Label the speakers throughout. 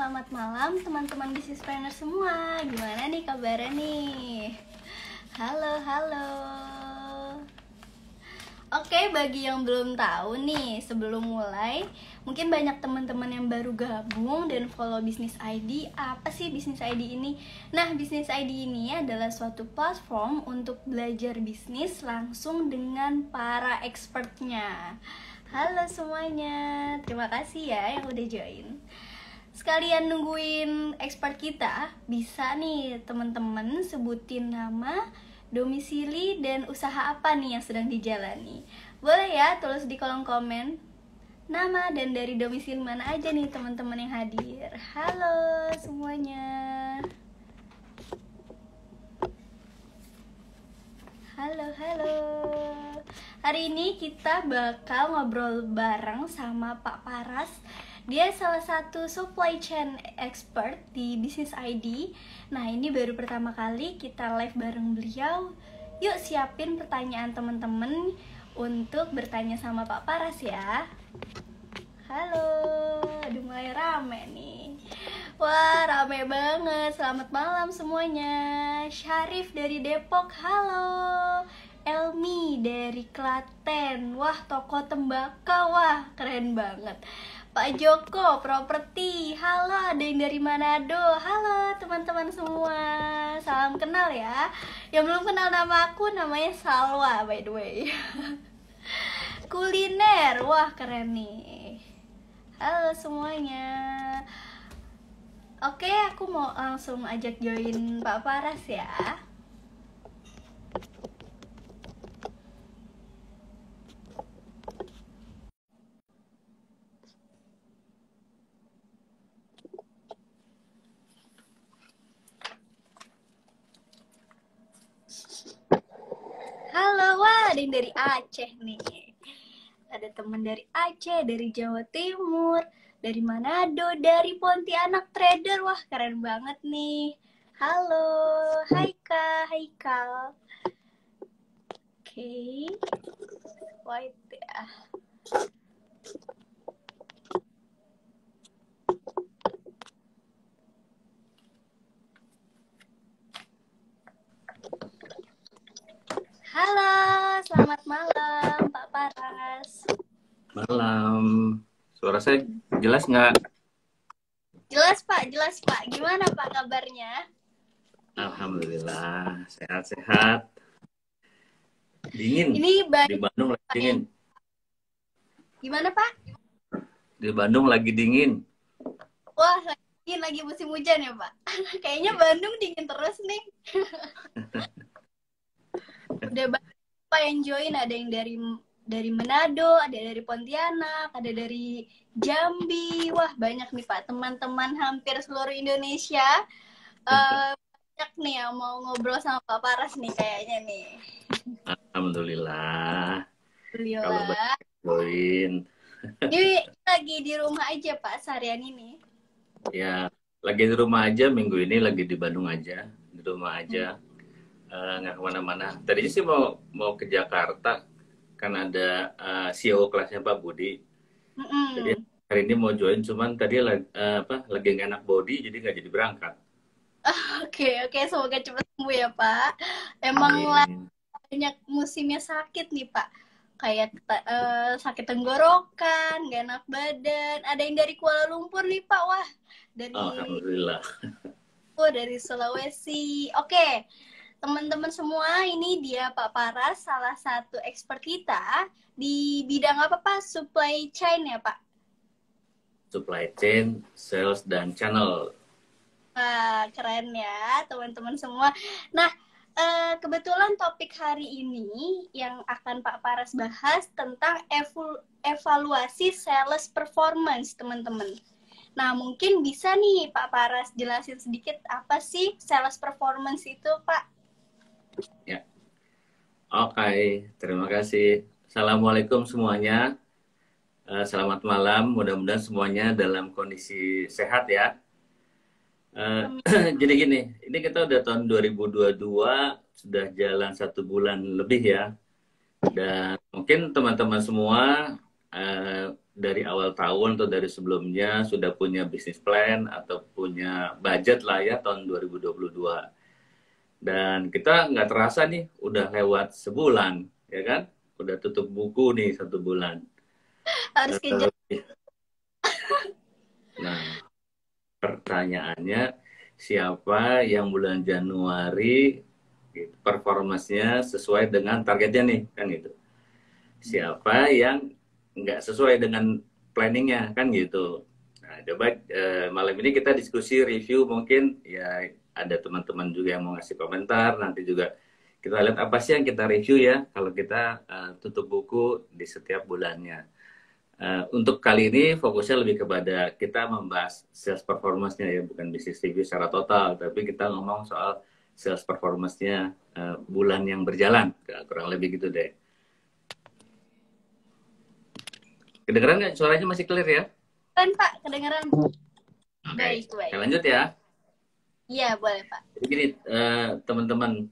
Speaker 1: selamat malam teman-teman businesspreneur semua. Gimana nih kabarnya nih? Halo, halo. Oke, bagi yang belum tahu nih, sebelum mulai, mungkin banyak teman-teman yang baru gabung dan follow Business ID. Apa sih Business ID ini? Nah, Business ID ini adalah suatu platform untuk belajar bisnis langsung dengan para expertnya. Halo semuanya, terima kasih ya yang udah join. Sekalian nungguin expert kita, bisa nih teman-teman sebutin nama, domisili, dan usaha apa nih yang sedang dijalani. Boleh ya tulis di kolom komen nama dan dari domisili mana aja nih teman-teman yang hadir. Halo semuanya. Halo, halo. Hari ini kita bakal ngobrol bareng sama Pak Paras. Dia salah satu supply chain expert di Business ID. Nah, ini baru pertama kali kita live bareng beliau. Yuk siapin pertanyaan teman-teman untuk bertanya sama Pak Paras ya. Halo, aduh mulai rame nih. Wah, rame banget. Selamat malam semuanya. Syarif dari Depok, halo. Elmi dari Klaten, wah toko tembakau, wah keren banget. Pak Joko, properti, halo. Ada yang dari Manado, halo teman-teman semua. Salam kenal ya. Yang belum kenal nama aku, namanya Salwa by the way. Kuliner, wah keren nih. Halo semuanya. Oke, aku mau langsung ajak join Pak Paras ya. Halo, wah ada yang dari Aceh nih. Ada teman dari Aceh, dari Jawa Timur, dari Manado, dari Pontianak Trader. Wah, keren banget nih. Halo, hai Kak, hai Kal. Oke. Wait ya. Halo, selamat malam Pak Paras.
Speaker 2: Malam. Suara saya jelas nggak?
Speaker 1: Jelas Pak. Gimana Pak kabarnya?
Speaker 2: Alhamdulillah, sehat-sehat. Dingin.
Speaker 1: Ini
Speaker 2: Di Bandung lagi dingin.
Speaker 1: Gimana Pak?
Speaker 2: Di Bandung lagi dingin.
Speaker 1: Wah, lagi musim hujan ya Pak. Kayaknya Bandung dingin terus nih. Udah banyak Pak yang join, ada yang dari Manado, ada dari Pontianak, ada dari Jambi. Wah, banyak nih Pak, teman-teman hampir seluruh Indonesia. Banyak nih yang mau ngobrol sama Pak Paras nih kayaknya nih.
Speaker 2: Alhamdulillah.
Speaker 1: Alhamdulillah.
Speaker 2: Kalau banyak join.
Speaker 1: Ini lagi di rumah aja Pak seharian ini.
Speaker 2: Ya, lagi di rumah aja minggu ini, lagi di Bandung aja, di rumah aja. Nggak kemana-mana. Tadinya sih mau ke Jakarta, kan ada CEO kelasnya Pak Budi. Jadi hari ini mau join, cuman tadi lagi nggak enak body, jadi nggak jadi berangkat.
Speaker 1: Oke, semoga cepat sembuh ya Pak. Emang banyak musimnya sakit nih Pak. Kayak sakit tenggorokan, gak enak badan. Ada yang dari Kuala Lumpur nih Pak, wah.
Speaker 2: Alhamdulillah.
Speaker 1: Dari Sulawesi. Oke. Teman-teman semua, ini dia Pak Paras, salah satu expert kita di bidang apa Pak? Supply chain ya Pak?
Speaker 2: Supply chain, sales, dan channel.
Speaker 1: Wah, keren ya teman-teman semua. Nah, kebetulan topik hari ini yang akan Pak Paras bahas tentang evaluasi sales performance teman-teman. Nah, mungkin bisa nih Pak Paras jelasin sedikit apa sih sales performance itu Pak?
Speaker 2: Ya, oke, terima kasih. Assalamualaikum semuanya. Selamat malam. Mudah-mudahan semuanya dalam kondisi sehat ya. Jadi gini, ini kita udah tahun 2022, sudah jalan 1 bulan lebih ya. Dan mungkin teman-teman semua dari awal tahun atau dari sebelumnya sudah punya bisnis plan atau punya budget lah ya tahun 2022. Dan kita nggak terasa nih udah lewat sebulan, ya kan? Udah tutup buku nih 1 bulan.
Speaker 1: Harus kejar.
Speaker 2: Nah, pertanyaannya siapa yang bulan Januari performanya sesuai dengan targetnya nih, kan gitu. Siapa yang nggak sesuai dengan planningnya, kan gitu. Nah, coba malam ini kita diskusi review, mungkin ya ada teman-teman juga yang mau ngasih komentar, nanti juga kita lihat apa sih yang kita review ya kalau kita tutup buku di setiap bulannya. Untuk kali ini fokusnya lebih kepada kita membahas sales performance-nya ya, bukan bisnis review secara total, tapi kita ngomong soal sales performance-nya bulan yang berjalan, kurang lebih gitu deh. Kedengeran nggak? Suaranya masih clear ya?
Speaker 1: Kan Pak, kedengeran.
Speaker 2: Oke, kita lanjut ya.
Speaker 1: Iya, boleh Pak.
Speaker 2: Jadi gini, teman-teman,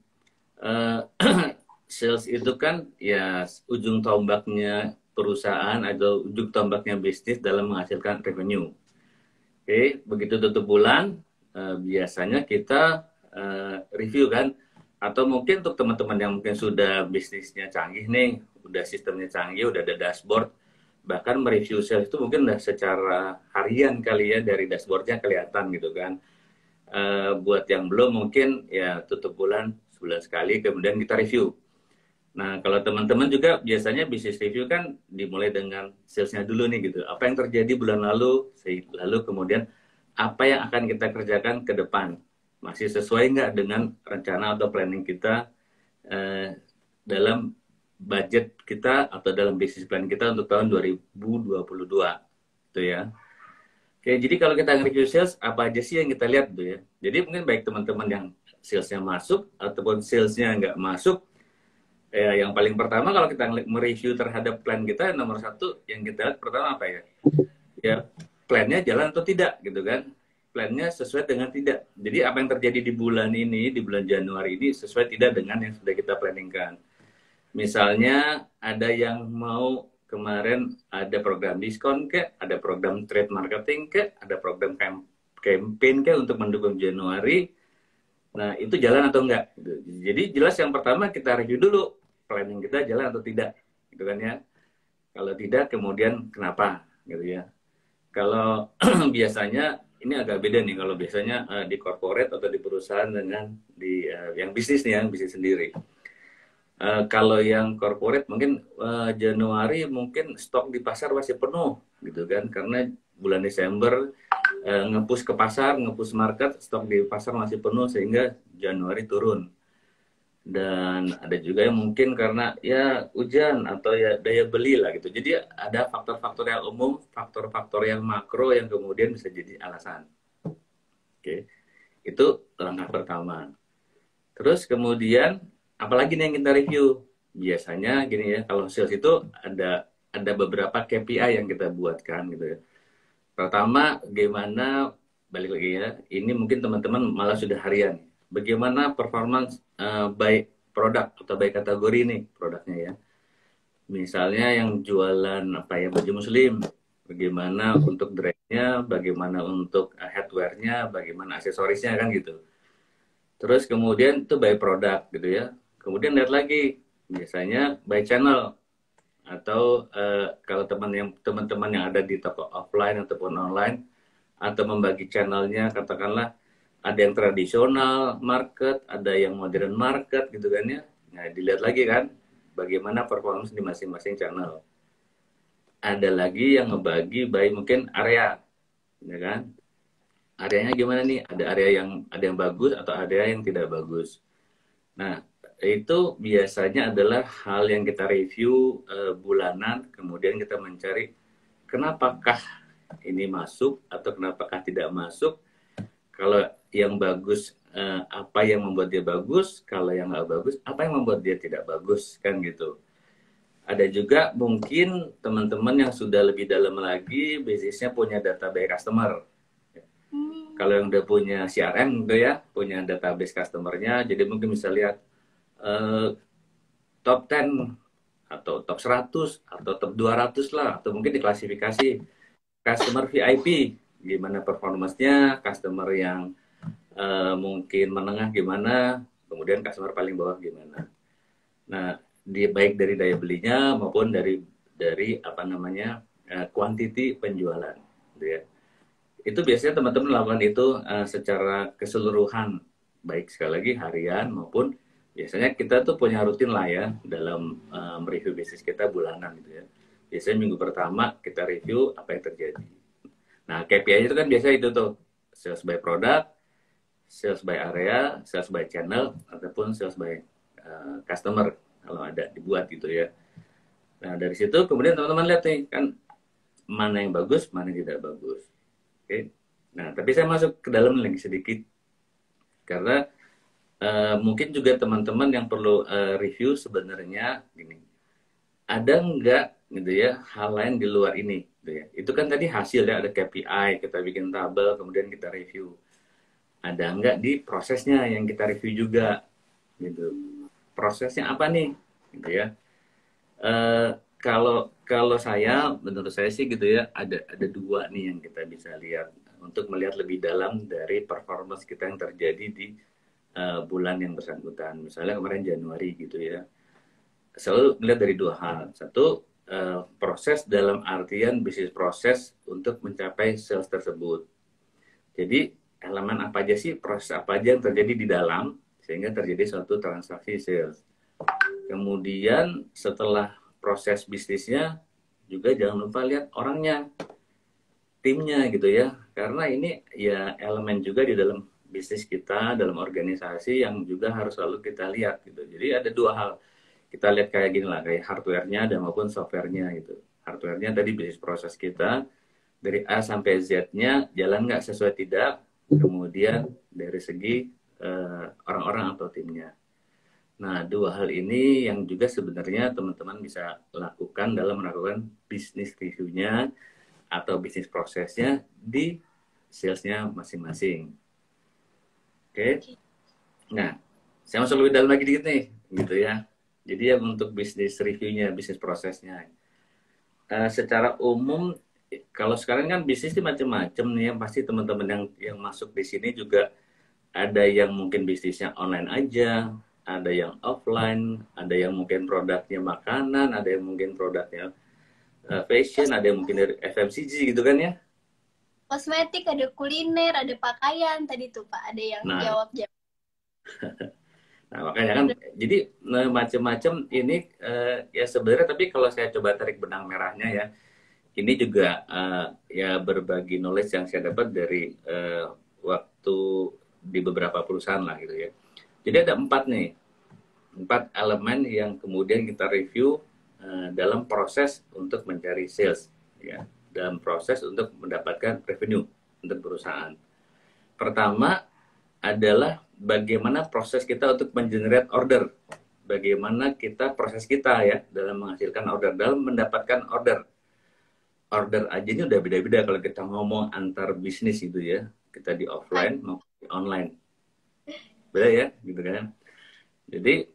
Speaker 2: sales itu kan ya ujung tombaknya perusahaan atau ujung tombaknya bisnis dalam menghasilkan revenue. Oke, begitu tutup bulan, biasanya kita review kan, atau mungkin untuk teman-teman yang mungkin sudah bisnisnya canggih nih, udah sistemnya canggih, udah ada dashboard, bahkan mereview sales itu mungkin udah secara harian kali ya, dari dashboardnya kelihatan gitu kan. Buat yang belum mungkin ya tutup bulan sebulan sekali, kemudian kita review. Nah, kalau teman-teman juga biasanya bisnis review kan dimulai dengan salesnya dulu nih gitu. Apa yang terjadi bulan lalu, kemudian apa yang akan kita kerjakan ke depan. Masih sesuai nggak dengan rencana atau planning kita dalam budget kita atau dalam bisnis plan kita untuk tahun 2022. Itu ya. Oke, jadi kalau kita nge-review sales, apa aja sih yang kita lihat tuh ya. Jadi mungkin baik teman-teman yang salesnya masuk ataupun salesnya nggak masuk, ya, yang paling pertama kalau kita mereview terhadap plan kita, nomor satu yang kita lihat pertama apa ya? Ya, plannya jalan atau tidak gitu kan? Plannya sesuai dengan tidak. Jadi apa yang terjadi di bulan ini, di bulan Januari ini sesuai tidak dengan yang sudah kita planningkan. Misalnya ada yang mau kemarin ada program diskon ke, ada program trade marketing ke, ada program campaign ke untuk mendukung Januari. Nah, itu jalan atau enggak? Jadi jelas yang pertama kita review dulu planning kita jalan atau tidak, gitu kan ya. Kalau tidak, kemudian kenapa, gitu ya. Kalau biasanya ini agak beda nih, kalau biasanya di corporate atau di perusahaan dengan di yang bisnis nih, yang bisnis sendiri. Kalau yang corporate mungkin Januari mungkin stok di pasar masih penuh, gitu kan, karena bulan Desember nge-push ke pasar, nge-push market, stok di pasar masih penuh sehingga Januari turun. Dan ada juga yang mungkin karena ya hujan atau ya daya beli lah gitu. Jadi ada faktor-faktor yang umum, faktor-faktor yang makro yang kemudian bisa jadi alasan. Oke, itu langkah pertama. Terus kemudian apalagi nih yang kita review? Biasanya gini ya, kalau sales itu ada beberapa KPI yang kita buatkan gitu ya. Pertama, bagaimana, balik lagi ya, ini mungkin teman-teman malah sudah harian. Bagaimana performance by produk atau by kategori nih produknya ya. Misalnya yang jualan apa ya, baju muslim, bagaimana untuk dressnya, bagaimana untuk headwear-nya, bagaimana aksesorisnya kan gitu. Terus kemudian itu by produk gitu ya. Kemudian lihat lagi, biasanya by channel atau kalau teman-teman yang ada di toko offline ataupun online atau membagi channelnya, katakanlah ada yang tradisional market, ada yang modern market gitu kan ya. Nah, dilihat lagi kan bagaimana performance di masing-masing channel. Ada lagi yang ngebagi by mungkin area, ya kan? Areanya gimana nih? Ada yang bagus atau area yang tidak bagus. Nah, itu biasanya adalah hal yang kita review bulanan, kemudian kita mencari kenapakah ini masuk atau kenapakah tidak masuk. Kalau yang bagus, apa yang membuat dia bagus? Kalau yang nggak bagus, apa yang membuat dia tidak bagus? Kan gitu. Ada juga mungkin teman-teman yang sudah lebih dalam lagi, bisnisnya punya database customer. Kalau yang udah punya CRM gitu ya, punya database customernya, jadi mungkin bisa lihat top 10 atau top 100 atau top 200 lah, atau mungkin diklasifikasi customer VIP gimana performance-nya, customer yang mungkin menengah gimana, kemudian customer paling bawah gimana. Nah, baik dari daya belinya maupun dari apa namanya quantity penjualan, gitu ya. Itu biasanya teman-teman lakukan itu secara keseluruhan, baik sekali lagi harian maupun biasanya kita tuh punya rutin lah ya dalam mereview bisnis kita bulanan gitu ya. Biasanya minggu pertama kita review apa yang terjadi. Nah, KPI itu kan biasa itu tuh sales by product, sales by area, sales by channel, ataupun sales by customer kalau ada dibuat gitu ya. Nah, dari situ kemudian teman-teman lihat nih kan mana yang bagus, mana yang tidak bagus. Oke. Nah, tapi saya masuk ke dalam lagi sedikit karena mungkin juga teman-teman yang perlu review sebenarnya gini. Ada nggak gitu ya hal lain di luar ini gitu ya. Itu kan tadi hasil ya, ada KPI, kita bikin tabel, kemudian kita review. Ada nggak di prosesnya yang kita review juga gitu. Prosesnya apa nih gitu ya. Kalau saya, menurut saya sih gitu ya, ada dua nih yang kita bisa lihat untuk melihat lebih dalam dari performance kita yang terjadi di bulan yang bersangkutan. Misalnya kemarin Januari gitu ya, selalu melihat dari dua hal. Satu, proses dalam artian bisnis proses untuk mencapai sales tersebut. Jadi elemen apa aja sih, proses apa aja yang terjadi di dalam sehingga terjadi suatu transaksi sales. Kemudian setelah proses bisnisnya juga jangan lupa lihat orangnya, timnya gitu ya. Karena ini ya elemen juga di dalam bisnis kita, dalam organisasi yang juga harus selalu kita lihat gitu. Jadi ada dua hal. Kita lihat kayak gini lah, kayak hardware-nya dan maupun software-nya gitu. Hardware-nya tadi bisnis proses kita, dari A sampai Z-nya jalan nggak sesuai tidak. Kemudian dari segi orang-orang atau timnya. Nah, dua hal ini yang juga sebenarnya teman-teman bisa lakukan dalam melakukan bisnis review-nya atau bisnis prosesnya di sales-nya masing-masing. Oke. Nah, saya masuk lebih dalam lagi dikit nih, gitu ya. Jadi yang untuk bisnis review-nya, bisnis prosesnya. Secara umum, kalau sekarang kan bisnis itu macam-macam nih, yang pasti teman-teman yang masuk di sini juga ada yang mungkin bisnisnya online aja, ada yang offline, ada yang mungkin produknya makanan, ada yang mungkin produknya fashion, ada yang mungkin dari FMCG gitu kan ya.
Speaker 1: Kosmetik, ada kuliner, ada pakaian tadi tuh Pak, ada yang jawab-jawab.
Speaker 2: Nah, makanya kan jadi macam-macam ini ya sebenarnya, tapi kalau saya coba tarik benang merahnya ya, ini juga ya berbagi knowledge yang saya dapat dari waktu di beberapa perusahaan lah gitu ya. Jadi ada 4 elemen yang kemudian kita review dalam proses untuk mencari sales, ya, dalam proses untuk mendapatkan revenue untuk perusahaan. Pertama adalah bagaimana proses kita untuk mengenerate order, bagaimana kita proses kita ya dalam menghasilkan order, dalam mendapatkan order. Order aja ini udah beda-beda kalau kita ngomong antar bisnis gitu ya, kita di offline maupun di online. Beda ya, gitu kan. Jadi,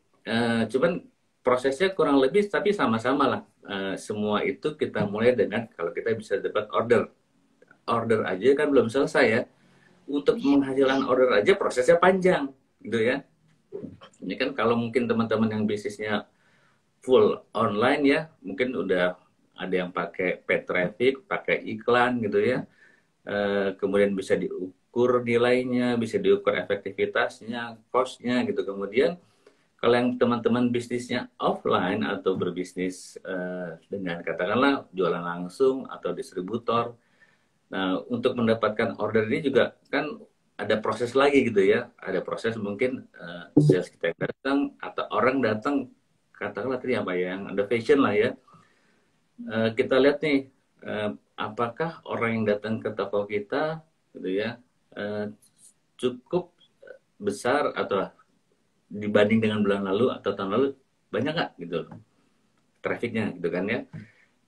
Speaker 2: cuman prosesnya kurang lebih tapi sama-sama lah. Semua itu kita mulai dengan kalau kita bisa dapat order. Order aja kan belum selesai ya. Untuk menghasilkan order aja prosesnya panjang, gitu ya. Ini kan kalau mungkin teman-teman yang bisnisnya full online ya, mungkin udah ada yang pakai paid traffic, pakai iklan gitu ya. Kemudian bisa diukur nilainya, bisa diukur efektivitasnya, cost-nya gitu. Kemudian kalau yang teman-teman bisnisnya offline atau berbisnis dengan katakanlah jualan langsung atau distributor, nah untuk mendapatkan order ini juga kan ada proses lagi gitu ya. Ada proses mungkin sales kita yang datang atau orang datang, katakanlah tadi apa ya, yang ada fashion lah ya. Kita lihat nih apakah orang yang datang ke toko kita gitu ya cukup besar atau dibanding dengan bulan lalu atau tahun lalu banyak nggak gitu trafficnya gitu kan ya.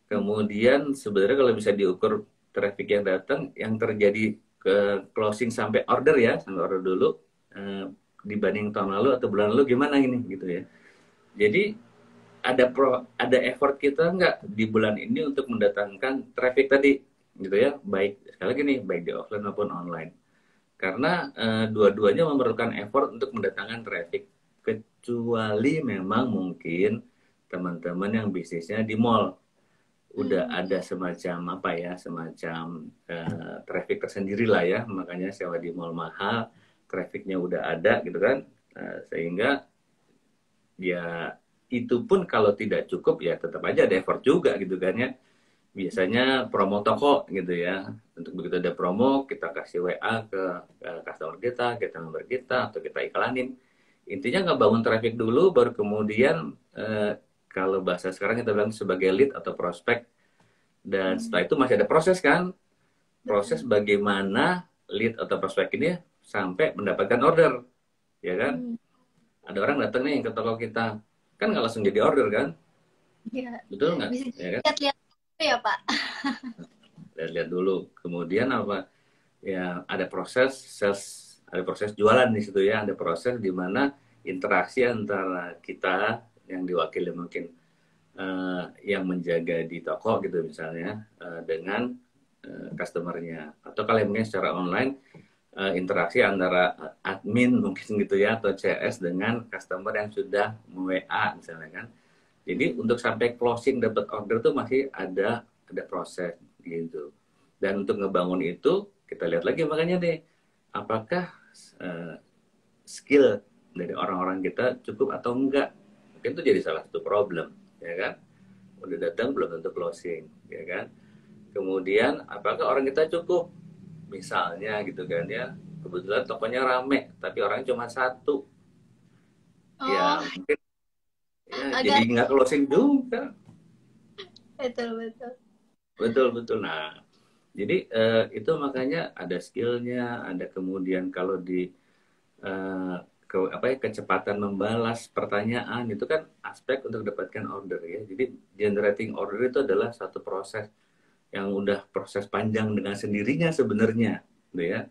Speaker 2: Kemudian sebenarnya kalau bisa diukur traffic yang datang yang terjadi ke closing sampai order ya, sampai order dulu dibanding tahun lalu atau bulan lalu gimana ini gitu ya. Jadi ada effort kita nggak di bulan ini untuk mendatangkan traffic tadi, gitu ya, baik sekali lagi nih, baik di offline maupun online. Karena dua-duanya memerlukan effort untuk mendatangkan traffic, kecuali memang mungkin teman-teman yang bisnisnya di mall udah ada semacam apa ya, semacam traffic tersendiri lah ya, makanya sewa di mall mahal, trafficnya udah ada gitu kan. Sehingga ya itu pun kalau tidak cukup ya tetap aja ada effort juga gitu kan ya. Biasanya promo toko gitu ya, untuk begitu ada promo kita kasih WA ke customer kita member kita, atau kita iklanin. Intinya ngebangun traffic dulu, baru kemudian kalau bahasa sekarang kita bilang sebagai lead atau prospek. Dan setelah itu masih ada proses kan, proses bagaimana lead atau prospek ini sampai mendapatkan order, ya kan. Ada orang datang nih ke toko kita, kan nggak langsung jadi order kan.
Speaker 1: Iya.
Speaker 2: Betul nggak?
Speaker 1: Bisa
Speaker 2: Ya kan?
Speaker 1: lihat-lihat ya Pak.
Speaker 2: Lihat dulu, kemudian apa ya, ada proses sales, ada proses jualan di situ ya, ada proses di mana interaksi antara kita yang diwakili mungkin yang menjaga di toko gitu misalnya dengan customernya, atau kalau mungkin secara online interaksi antara admin mungkin gitu ya, atau CS dengan customer yang sudah WA misalnya kan. Jadi untuk sampai closing dapat order tuh masih ada proses gitu. Dan untuk ngebangun itu kita lihat lagi makanya deh, apakah skill dari orang-orang kita cukup atau enggak. Mungkin itu jadi salah satu problem, ya kan. Udah datang belum tentu closing, ya kan. Kemudian apakah orang kita cukup, misalnya gitu kan ya, kebetulan tokonya rame tapi orangnya cuma satu, ya mungkin ya jadi
Speaker 1: Agak
Speaker 2: nggak closing juga. Betul. Nah, jadi itu makanya ada skillnya, ada kemudian kalau di kecepatan membalas pertanyaan itu kan aspek untuk dapatkan order ya. Jadi generating order itu adalah satu proses yang udah proses panjang dengan sendirinya sebenarnya, gitu ya.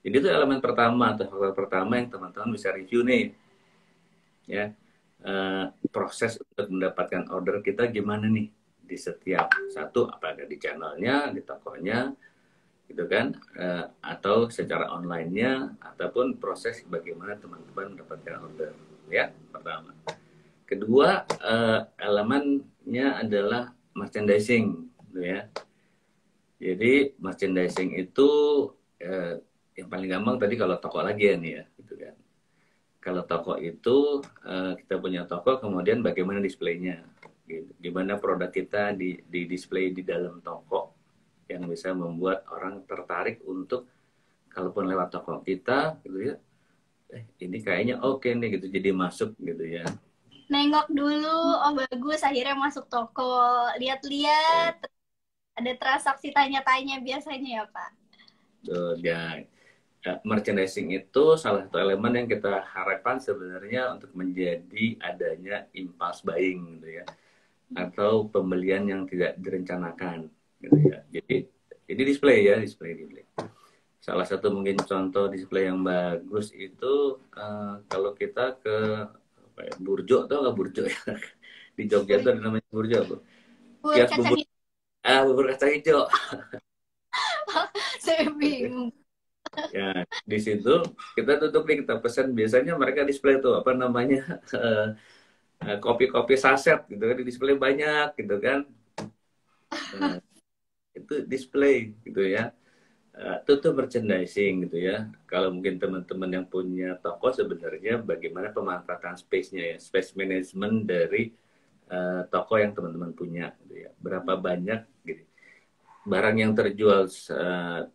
Speaker 2: Jadi itu elemen pertama atau faktor pertama yang teman-teman bisa review nih, ya. Proses untuk mendapatkan order kita gimana nih di setiap satu, apakah di channelnya, di tokonya, gitu kan, atau secara online-nya, ataupun proses bagaimana teman-teman mendapatkan order, ya, pertama. Kedua, elemennya adalah merchandising, gitu ya. Jadi merchandising itu yang paling gampang tadi kalau toko lagi ya nih ya, gitu kan. Kalau toko itu kita punya toko, kemudian bagaimana displaynya, gitu. Gimana produk kita di display di dalam toko yang bisa membuat orang tertarik untuk kalaupun lewat toko kita gitu ya, ini kayaknya oke nih gitu, jadi masuk gitu ya.
Speaker 1: nengok dulu, oh bagus, akhirnya masuk toko, lihat-lihat, ada transaksi tanya-tanya biasanya ya Pak.
Speaker 2: Ya, merchandising itu salah satu elemen yang kita harapkan sebenarnya untuk menjadi adanya impulse buying gitu ya, atau pembelian yang tidak direncanakan gitu ya. Jadi display ya, display. Salah satu mungkin contoh display yang bagus itu kalau kita ke Burjo, atau nggak Burjo ya, di Jogja itu ada namanya Burjo,
Speaker 1: Bubur
Speaker 2: kios
Speaker 1: kacang hijau.
Speaker 2: bubur kacang hijau.
Speaker 1: Saya bingung.
Speaker 2: Ya, di situ kita tutup nih, kita pesan, biasanya mereka display tuh apa namanya, kopi-kopi saset gitu kan, di display banyak gitu kan. Nah, itu display gitu ya. Itu tuh merchandising gitu ya. Kalau mungkin teman-teman yang punya toko, sebenarnya bagaimana pemanfaatan space-nya ya, space management dari toko yang teman-teman punya gitu ya. Berapa banyak gitu. Barang yang terjual 70%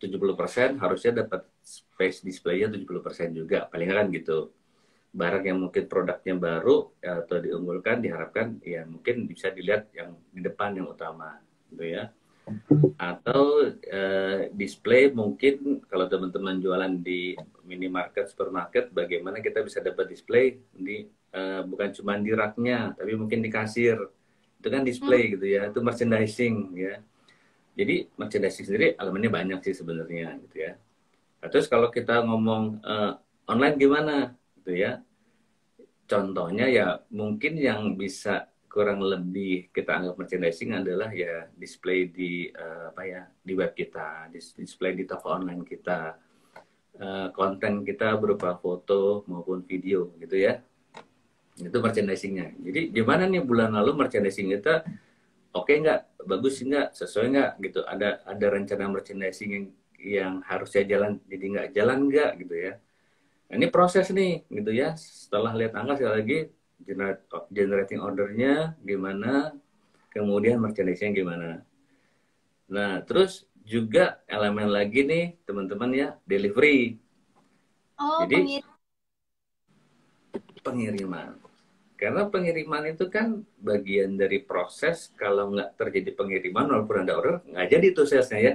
Speaker 2: harusnya dapat space display-nya 70% juga, paling kan gitu. Barang yang mungkin produknya baru atau diunggulkan, diharapkan ya mungkin bisa dilihat yang di depan yang utama gitu ya. Atau display mungkin kalau teman-teman jualan di minimarket, supermarket, bagaimana kita bisa dapat display di bukan cuma di raknya, tapi mungkin di kasir, itu kan display gitu ya, itu merchandising ya. Jadi merchandising sendiri elemennya banyak sih sebenarnya gitu ya. Nah, terus kalau kita ngomong online gimana gitu ya, contohnya ya mungkin yang bisa kurang lebih kita anggap merchandising adalah ya display di apa ya, di web kita, display di toko online kita, konten kita berupa foto maupun video gitu ya. Itu merchandisingnya. Jadi gimana nih bulan lalu merchandising kita oke nggak, bagus nggak, sesuai nggak gitu. Ada rencana merchandising yang harusnya jalan jadi nggak jalan nggak gitu ya. Nah, ini proses nih gitu ya. Setelah lihat angka sekali lagi generating ordernya gimana, kemudian merchandising gimana. Nah terus juga elemen lagi nih teman-teman ya, delivery.
Speaker 1: Oh,
Speaker 2: Jadi pengiriman. Karena pengiriman itu kan bagian dari proses. Kalau nggak terjadi pengiriman walaupun ada order, nggak jadi tuh salesnya ya.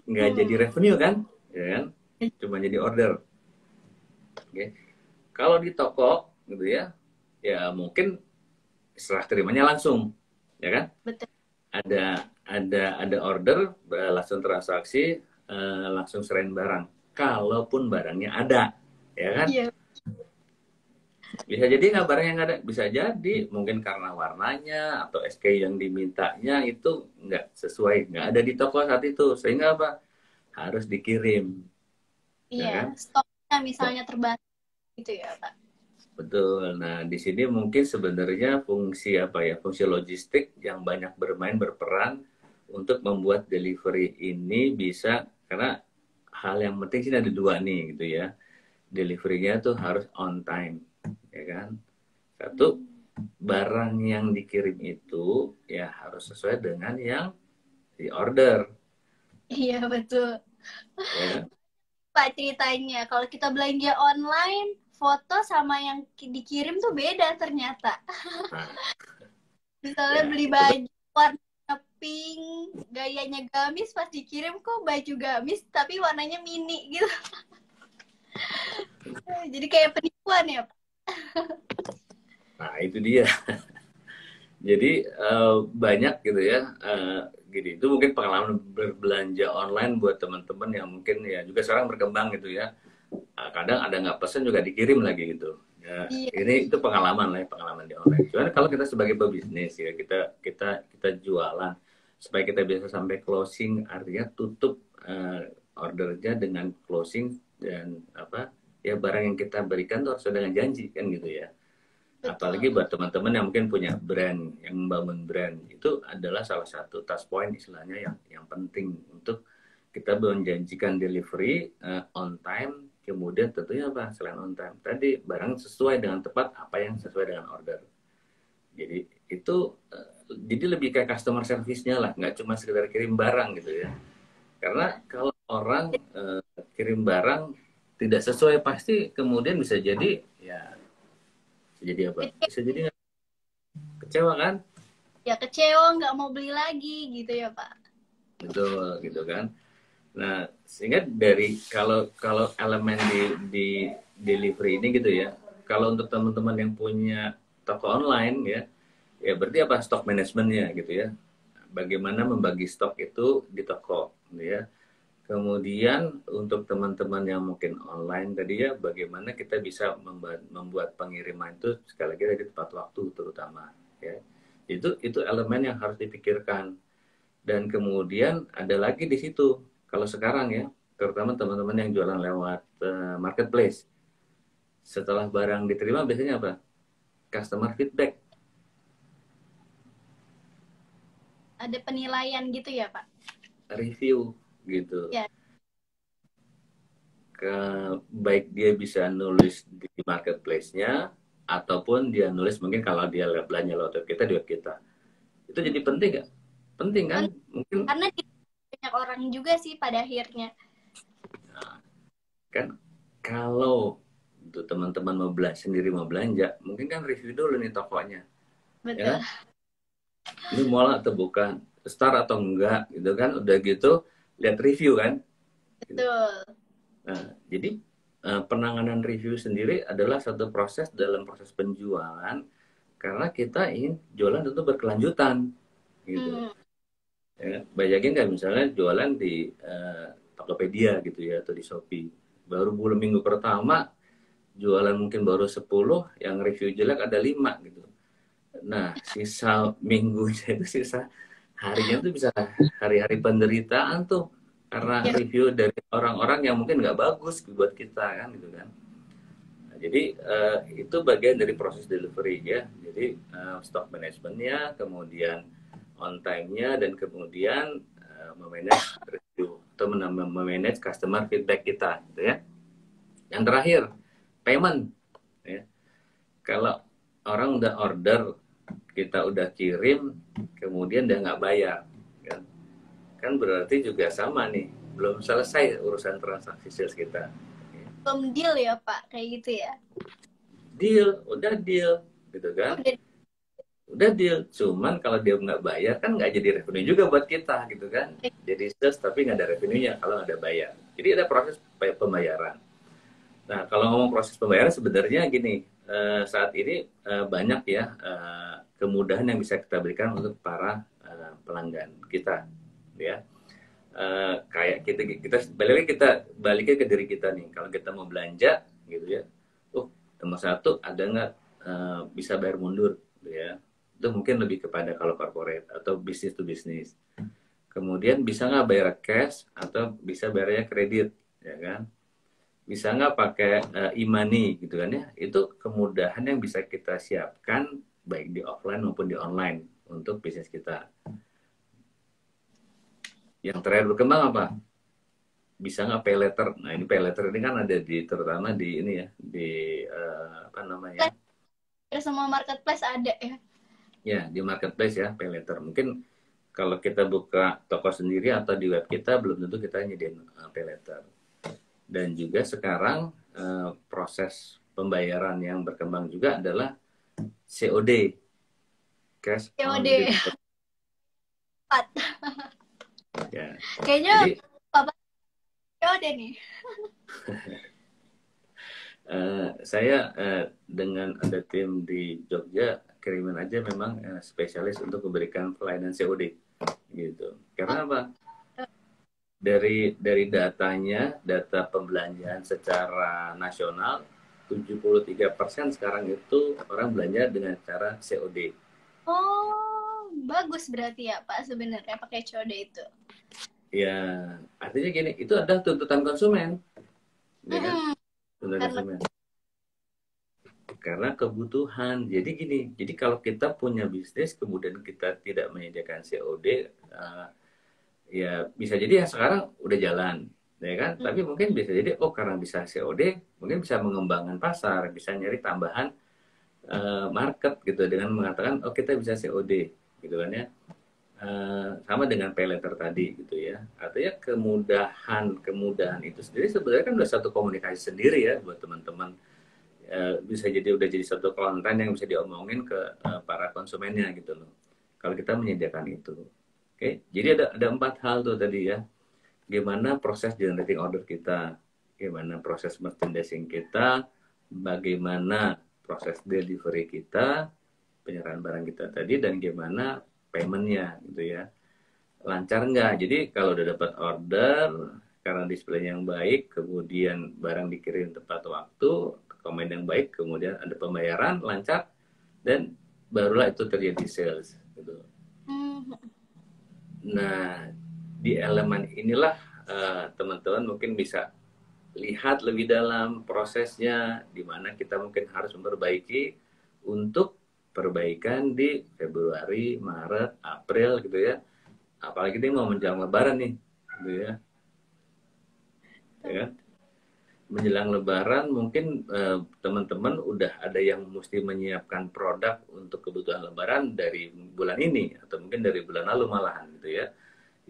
Speaker 2: Nggak jadi revenue kan, ya kan? Cuma jadi order. Oke. Kalau di toko gitu ya, ya mungkin serah terimanya langsung, ya kan?
Speaker 1: betul.
Speaker 2: Ada order, langsung transaksi, langsung serahin barang. Kalaupun barangnya ada, ya kan?
Speaker 1: Iya.
Speaker 2: Bisa jadi nggak barang yang ada, bisa jadi mungkin karena warnanya atau SKU yang dimintanya itu nggak sesuai, nggak ada di toko saat itu, sehingga apa? Harus dikirim, ya
Speaker 1: Iya,
Speaker 2: kan?
Speaker 1: stoknya misalnya terbatas gitu ya, Pak.
Speaker 2: Betul. Nah, di sini mungkin sebenarnya fungsi apa ya? Fungsi logistik yang banyak berperan untuk membuat delivery ini bisa, karena hal yang penting sih ada dua nih gitu ya. Deliverynya tuh harus on time, ya kan? Satu, barang yang dikirim itu ya harus sesuai dengan yang di order,
Speaker 1: Iya, betul.
Speaker 2: ya kan?
Speaker 1: Pak, ceritanya kalau kita belanja online, foto sama yang dikirim tuh beda ternyata.
Speaker 2: Nah,
Speaker 1: Misalnya
Speaker 2: ya
Speaker 1: beli
Speaker 2: itu kan.
Speaker 1: baju warna pink, gayanya gamis, pas dikirim kok baju gamis tapi warnanya mini gitu. Jadi kayak penipuan ya, Pak.
Speaker 2: Nah, itu dia. Jadi banyak gitu ya, gini itu mungkin pengalaman berbelanja online buat teman-teman yang mungkin ya juga sekarang berkembang gitu ya. Kadang ada nggak pesan juga dikirim lagi gitu. Ya,
Speaker 1: Iya,
Speaker 2: ini itu pengalaman lah ya, pengalaman di online. Cuman kalau kita sebagai pebisnis ya, kita jualan supaya kita bisa sampai closing, artinya tutup ordernya dengan closing, dan apa ya, barang yang kita berikan tuh harus dengan janji kan gitu ya. Apalagi
Speaker 1: betul.
Speaker 2: buat teman-teman yang mungkin punya brand, yang membangun brand, itu adalah salah satu touch point istilahnya yang penting untuk kita menjanjikan delivery on time. Kemudian tentunya apa, selain on time tadi, barang sesuai dengan tepat apa yang sesuai dengan order. Jadi itu jadi lebih kayak customer service-nya lah, nggak cuma sekedar kirim barang gitu ya. Karena
Speaker 1: Ya.
Speaker 2: kalau orang kirim barang tidak sesuai, pasti kemudian bisa jadi ya, bisa jadi apa, bisa jadi kecewa kan.
Speaker 1: Ya kecewa, nggak mau beli lagi gitu ya, Pak.
Speaker 2: Betul gitu kan. Nah, sehingga dari kalau kalau elemen di delivery ini gitu ya. Kalau untuk teman-teman yang punya toko online ya, ya berarti apa, stok manajemennya gitu ya. Bagaimana membagi stok itu di toko gitu ya. Kemudian untuk teman-teman yang mungkin online tadi ya, bagaimana kita bisa membuat pengiriman itu sekali lagi di tepat waktu terutama ya. Itu elemen yang harus dipikirkan. Dan kemudian ada lagi di situ, kalau sekarang ya, terutama teman-teman yang jualan lewat marketplace, setelah barang diterima biasanya apa? Customer feedback,
Speaker 1: Ada penilaian gitu ya, Pak.
Speaker 2: review gitu.
Speaker 1: Ya,
Speaker 2: Ke, baik dia bisa nulis di marketplace-nya ataupun dia nulis mungkin kalau dia belanja lewat web kita, di web kita. Itu jadi penting nggak? Penting kan?
Speaker 1: kan
Speaker 2: Mungkin
Speaker 1: karena banyak orang juga sih pada akhirnya.
Speaker 2: kan kalau untuk teman-teman mau belanja sendiri, mau belanja, mungkin kan review dulu nih tokonya, ya kan?
Speaker 1: Betul.
Speaker 2: Ini mall atau bukan, start atau enggak gitu kan, udah gitu lihat review kan.
Speaker 1: Betul.
Speaker 2: Nah, jadi penanganan review sendiri adalah satu proses dalam proses penjualan, karena kita ingin jualan tentu berkelanjutan gitu
Speaker 1: Hmm.
Speaker 2: ya. Bayangin kan misalnya jualan di Tokopedia gitu ya, atau di Shopee, baru bulan minggu pertama jualan mungkin baru 10, yang review jelek ada 5 gitu. Nah, sisa minggunya itu sisa harinya tuh bisa hari-hari penderitaan tuh karena
Speaker 1: Ya,
Speaker 2: review dari orang-orang yang mungkin nggak bagus buat kita kan gitu kan. Nah, jadi itu bagian dari proses delivery ya. Jadi stock manajemennya, kemudian on time-nya, dan kemudian memanage review atau memanage customer feedback kita gitu ya. Yang terakhir, payment ya. Kalau orang udah order, kita udah kirim, kemudian dia nggak bayar, kan? Kan berarti juga sama nih, belum selesai urusan transaksi sales kita.
Speaker 1: belum deal ya Pak, kayak gitu ya.
Speaker 2: Deal, gitu
Speaker 1: Oh,
Speaker 2: kan?
Speaker 1: udah.
Speaker 2: Udah deal, cuman kalau dia nggak bayar kan nggak jadi revenue juga buat kita, gitu kan? Jadi sales tapi nggak ada revenue-nya kalau nggak ada bayar. Jadi ada proses pembayaran. Nah, kalau ngomong proses pembayaran sebenarnya gini, saat ini banyak ya kemudahan yang bisa kita berikan untuk para pelanggan kita, ya. Kayak kita baliknya ke diri kita nih. Kalau kita mau belanja, gitu ya, nomor satu ada nggak bisa bayar mundur, gitu ya. Itu mungkin lebih kepada kalau corporate atau bisnis to bisnis. Kemudian bisa nggak bayar cash atau bisa bayarnya kredit, ya kan? Bisa nggak pakai e-money gitu kan ya. Itu kemudahan yang bisa kita siapkan baik di offline maupun di online untuk bisnis kita. Yang terakhir berkembang apa? Bisa nggak pay letter? Nah, ini pay letter ini kan ada di terutama di ini ya, di apa namanya?
Speaker 1: Semua marketplace ada ya.
Speaker 2: Ya, di marketplace ya, pay letter. Mungkin kalau kita buka toko sendiri atau di web kita belum tentu kita nyediain pay letter. Dan juga sekarang proses pembayaran yang berkembang juga adalah COD, cash on
Speaker 1: COD
Speaker 2: delivery.
Speaker 1: 4.
Speaker 2: Ya.
Speaker 1: Kayaknya
Speaker 2: Jadi
Speaker 1: Bapak COD nih.
Speaker 2: saya dengan ada tim di Jogja kirimin aja memang spesialis untuk memberikan pelayanan COD gitu. Karena apa? Dari datanya, data pembelanjaan secara nasional 73% sekarang itu orang belanja dengan cara COD.
Speaker 1: Oh, bagus berarti ya Pak sebenarnya pakai COD itu.
Speaker 2: Ya, artinya gini, itu adalah tuntutan konsumen, ya kan?
Speaker 1: Mm-mm.
Speaker 2: Tuntutan
Speaker 1: Karena
Speaker 2: konsumen. Karena kebutuhan. Jadi gini, jadi kalau kita punya bisnis, kemudian kita tidak menyediakan COD, ya bisa jadi ya sekarang udah jalan, ya kan? Tapi mungkin bisa jadi, oh karena bisa COD, mungkin bisa mengembangkan pasar, bisa nyari tambahan market gitu dengan mengatakan, oh kita bisa COD, gitu kan ya. Sama dengan pay letter tadi gitu ya. Artinya kemudahan itu sendiri sebenarnya kan udah satu komunikasi sendiri ya buat teman-teman. Bisa jadi udah jadi satu konten yang bisa diomongin ke para konsumennya gitu loh. Kalau kita menyediakan itu. Oke, jadi ada 4 hal tuh tadi ya. Gimana proses generating order kita, gimana proses merchandising kita, bagaimana proses delivery kita, penyerahan barang kita tadi, dan gimana paymentnya gitu ya, lancar nggak. Jadi kalau udah dapat order karena display yang baik, kemudian barang dikirim tepat waktu, komen yang baik, kemudian ada pembayaran lancar, dan barulah itu terjadi sales gitu. Nah, di elemen inilah teman-teman mungkin bisa lihat lebih dalam prosesnya, di mana kita mungkin harus memperbaiki untuk perbaikan di Februari, Maret, April gitu ya. Apalagi ini mau menjelang Lebaran nih, gitu ya. Ya kan? Menjelang Lebaran mungkin teman-teman udah ada yang mesti menyiapkan produk untuk kebutuhan Lebaran dari bulan ini atau mungkin dari bulan lalu malahan gitu ya.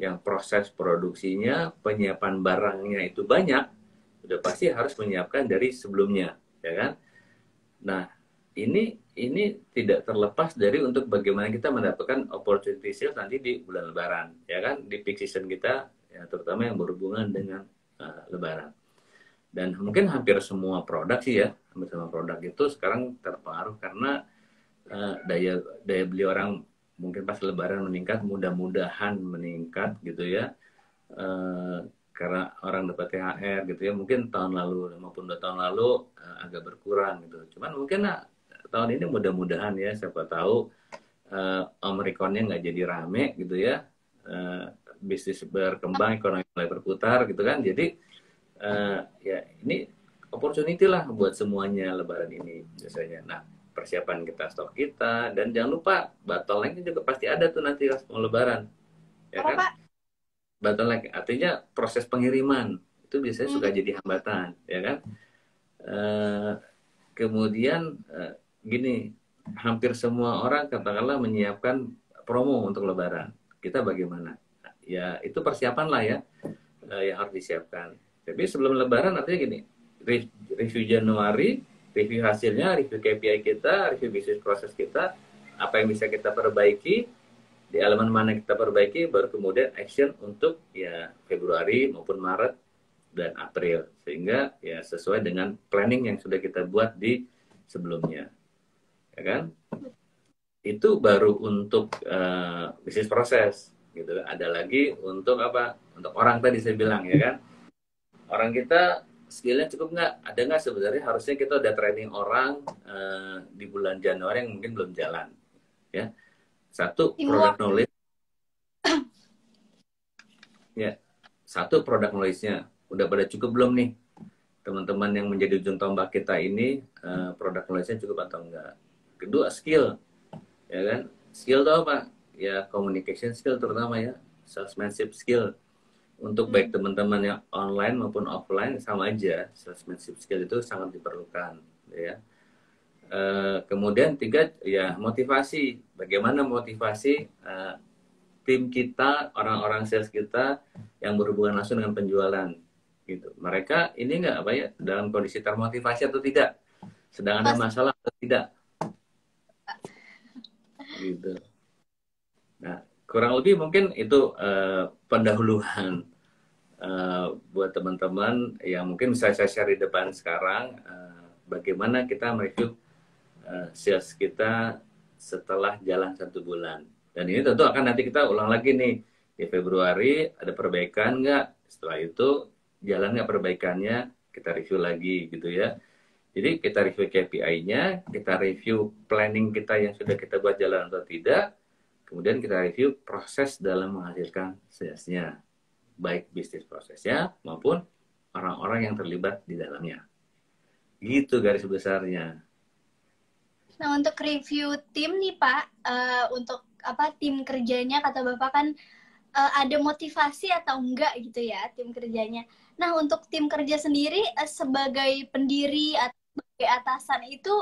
Speaker 2: Yang proses produksinya, penyiapan barangnya itu banyak, udah pasti harus menyiapkan dari sebelumnya, ya kan? Nah, ini tidak terlepas dari untuk bagaimana kita mendapatkan opportunity sales nanti di bulan Lebaran, ya kan? Di peak season kita, ya, terutama yang berhubungan dengan Lebaran. Dan mungkin hampir semua produk sih ya, hampir semua produk itu sekarang terpengaruh karena daya daya beli orang mungkin pas Lebaran meningkat, mudah-mudahan meningkat gitu ya. Karena orang dapat THR gitu ya, mungkin tahun lalu maupun 2 tahun lalu agak berkurang gitu. Cuman mungkin tahun ini mudah-mudahan ya, siapa tahu Omikronnya nggak jadi rame gitu ya, bisnis berkembang, ekonomi mulai berputar gitu kan. Jadi ya ini opportunity lah buat semuanya Lebaran ini biasanya. Nah, persiapan kita, stok kita, dan jangan lupa bottleneck juga pasti ada tuh nanti pas mau Lebaran, ya
Speaker 1: Apa
Speaker 2: kan?
Speaker 1: Pak?
Speaker 2: Bottleneck artinya proses pengiriman itu biasanya
Speaker 1: Hmm.
Speaker 2: suka jadi hambatan, ya kan? Eh, kemudian gini, hampir semua orang katakanlah menyiapkan promo untuk Lebaran. Kita bagaimana? Ya itu persiapan lah ya, yang harus disiapkan. Tapi sebelum Lebaran artinya gini, review Januari, review hasilnya, review KPI kita, review bisnis proses kita, apa yang bisa kita perbaiki, di elemen mana kita perbaiki, baru kemudian action untuk ya Februari maupun Maret dan April, sehingga ya sesuai dengan planning yang sudah kita buat di sebelumnya, ya kan? Itu baru untuk bisnis proses gitu. Ada lagi untuk apa? Untuk orang tadi saya bilang, ya kan? Orang kita skillnya cukup nggak? Ada nggak sebenarnya harusnya kita udah training orang di bulan Januari yang mungkin belum jalan, ya. Satu, product
Speaker 1: Teamwork.
Speaker 2: knowledge, ya. Satu, product knowledge-nya udah pada cukup belum nih teman-teman yang menjadi ujung tombak kita ini, product knowledge-nya cukup atau enggak. Kedua, skill, ya kan? Skill itu apa? Ya communication skill terutama ya, salesmanship skill. Untuk baik teman-teman yang online maupun offline sama aja, salesmanship skill itu sangat diperlukan, ya. Kemudian tiga, ya motivasi. Bagaimana motivasi tim kita, orang-orang sales kita yang berhubungan langsung dengan penjualan, gitu. Mereka ini nggak apa ya, dalam kondisi termotivasi atau tidak, sedang ada
Speaker 1: Pas.
Speaker 2: masalah atau tidak, gitu. Nah, kurang lebih mungkin itu pendahuluan buat teman-teman yang mungkin bisa saya share di depan sekarang, bagaimana kita mereview sales kita setelah jalan 1 bulan. Dan ini tentu akan nanti kita ulang lagi nih di Februari, ada perbaikan nggak? Setelah itu jalan nggak perbaikannya, kita review lagi gitu ya. Jadi kita review KPI-nya, kita review planning kita yang sudah kita buat jalan atau tidak, kemudian kita review proses dalam menghasilkan salesnya, baik bisnis prosesnya maupun orang-orang yang terlibat di dalamnya. Gitu garis besarnya.
Speaker 1: Nah, untuk review tim nih Pak, untuk apa tim kerjanya kata Bapak kan ada motivasi atau enggak gitu ya tim kerjanya. Nah, untuk tim kerja sendiri sebagai pendiri atau sebagai atasan itu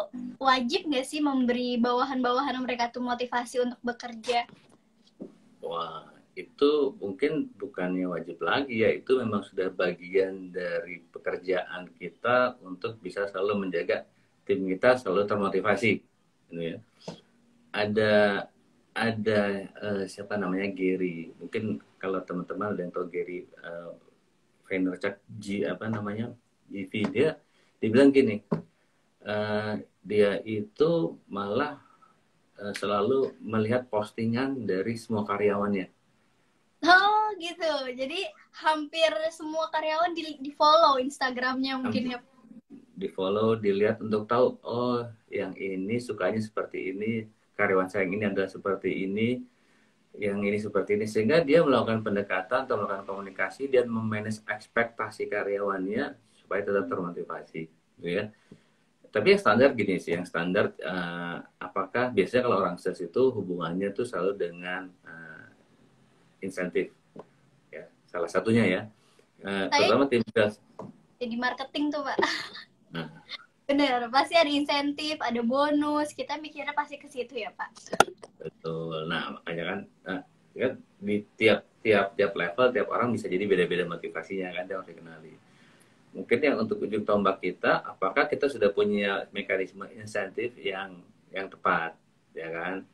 Speaker 1: wajib nggak sih memberi bawahan-bawahan mereka tuh motivasi untuk bekerja?
Speaker 2: Wah, itu mungkin bukannya wajib lagi ya, itu memang sudah bagian dari pekerjaan kita untuk bisa selalu menjaga tim kita selalu termotivasi, gitu ya. Ada siapa namanya, Gary, mungkin kalau teman-teman ada yang tahu Gary Vaynerchuk, apa namanya, GV, dia bilang gini, dia itu malah selalu melihat postingan dari semua karyawannya.
Speaker 1: Oh gitu, jadi hampir semua karyawan di follow Instagramnya mungkin ya.
Speaker 2: Di follow, dilihat untuk tahu, oh yang ini sukanya seperti ini, karyawan saya yang ini adalah seperti ini, yang ini seperti ini, sehingga dia melakukan pendekatan atau melakukan komunikasi dan memanage ekspektasi karyawannya supaya tetap termotivasi, gitu ya. Tapi yang standar gini sih, yang standar apakah biasanya kalau orang sales itu hubungannya tuh selalu dengan insentif, ya, salah satunya ya, terutama tim sales.
Speaker 1: Jadi marketing tuh Pak.
Speaker 2: Nah,
Speaker 1: Bener, pasti ada insentif, ada bonus, kita mikirnya pasti ke situ ya Pak.
Speaker 2: betul. Nah, makanya kan, kan di tiap level, tiap orang bisa jadi beda-beda motivasinya kan, yang harus dikenali. Mungkin yang untuk ujung tombak kita, apakah kita sudah punya mekanisme insentif yang tepat, ya kan?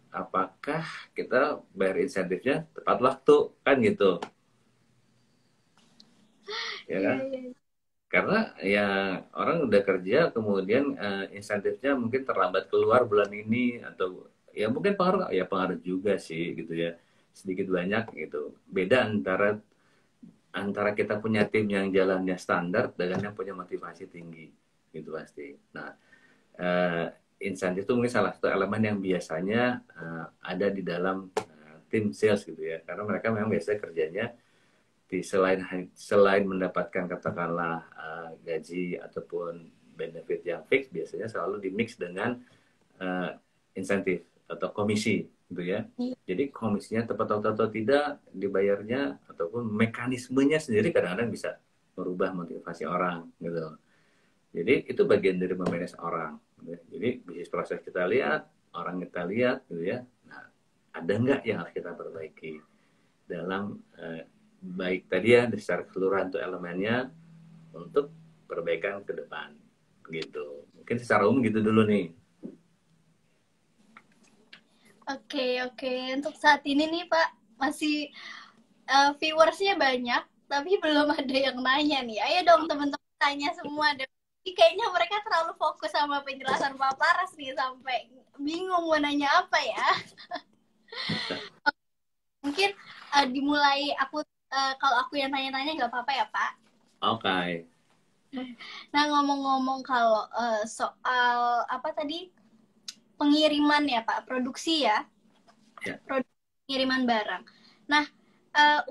Speaker 2: Apakah kita bayar insentifnya tepat waktu, kan gitu, ya kan? Karena ya orang udah kerja, kemudian insentifnya mungkin terlambat keluar bulan ini, atau ya mungkin pengaruh, ya pengaruh juga sih gitu ya, sedikit banyak gitu. Beda antara kita punya tim yang jalannya standar dengan yang punya motivasi tinggi, gitu pasti. Nah, insentif itu mungkin salah satu elemen yang biasanya ada di dalam tim sales gitu ya, karena mereka memang biasanya kerjanya di selain mendapatkan katakanlah gaji ataupun benefit yang fix, biasanya selalu di mix dengan insentif atau komisi gitu ya. Jadi komisinya tepat atau tidak dibayarnya ataupun mekanismenya sendiri kadang-kadang bisa merubah motivasi orang gitu. Jadi itu bagian dari memanage orang. Gitu. Jadi bisnis proses kita lihat, orang kita lihat gitu ya. Nah, ada nggak yang harus kita perbaiki dalam baik tadi ya secara keseluruhan tuh elemennya untuk perbaikan ke depan gitu. Mungkin secara umum gitu dulu nih.
Speaker 1: Oke. Untuk saat ini nih Pak, masih viewersnya banyak, tapi belum ada yang nanya nih. Ayo dong teman-teman tanya semua deh. Kayaknya mereka terlalu fokus sama penjelasan Pak Paras nih, sampai bingung mau nanya apa ya. Mungkin dimulai kalau aku yang nanya-nanya nggak apa-apa ya Pak?
Speaker 2: Oke.
Speaker 1: Nah, ngomong-ngomong kalau soal apa tadi, pengiriman ya Pak, produksi ya, pengiriman barang. Nah,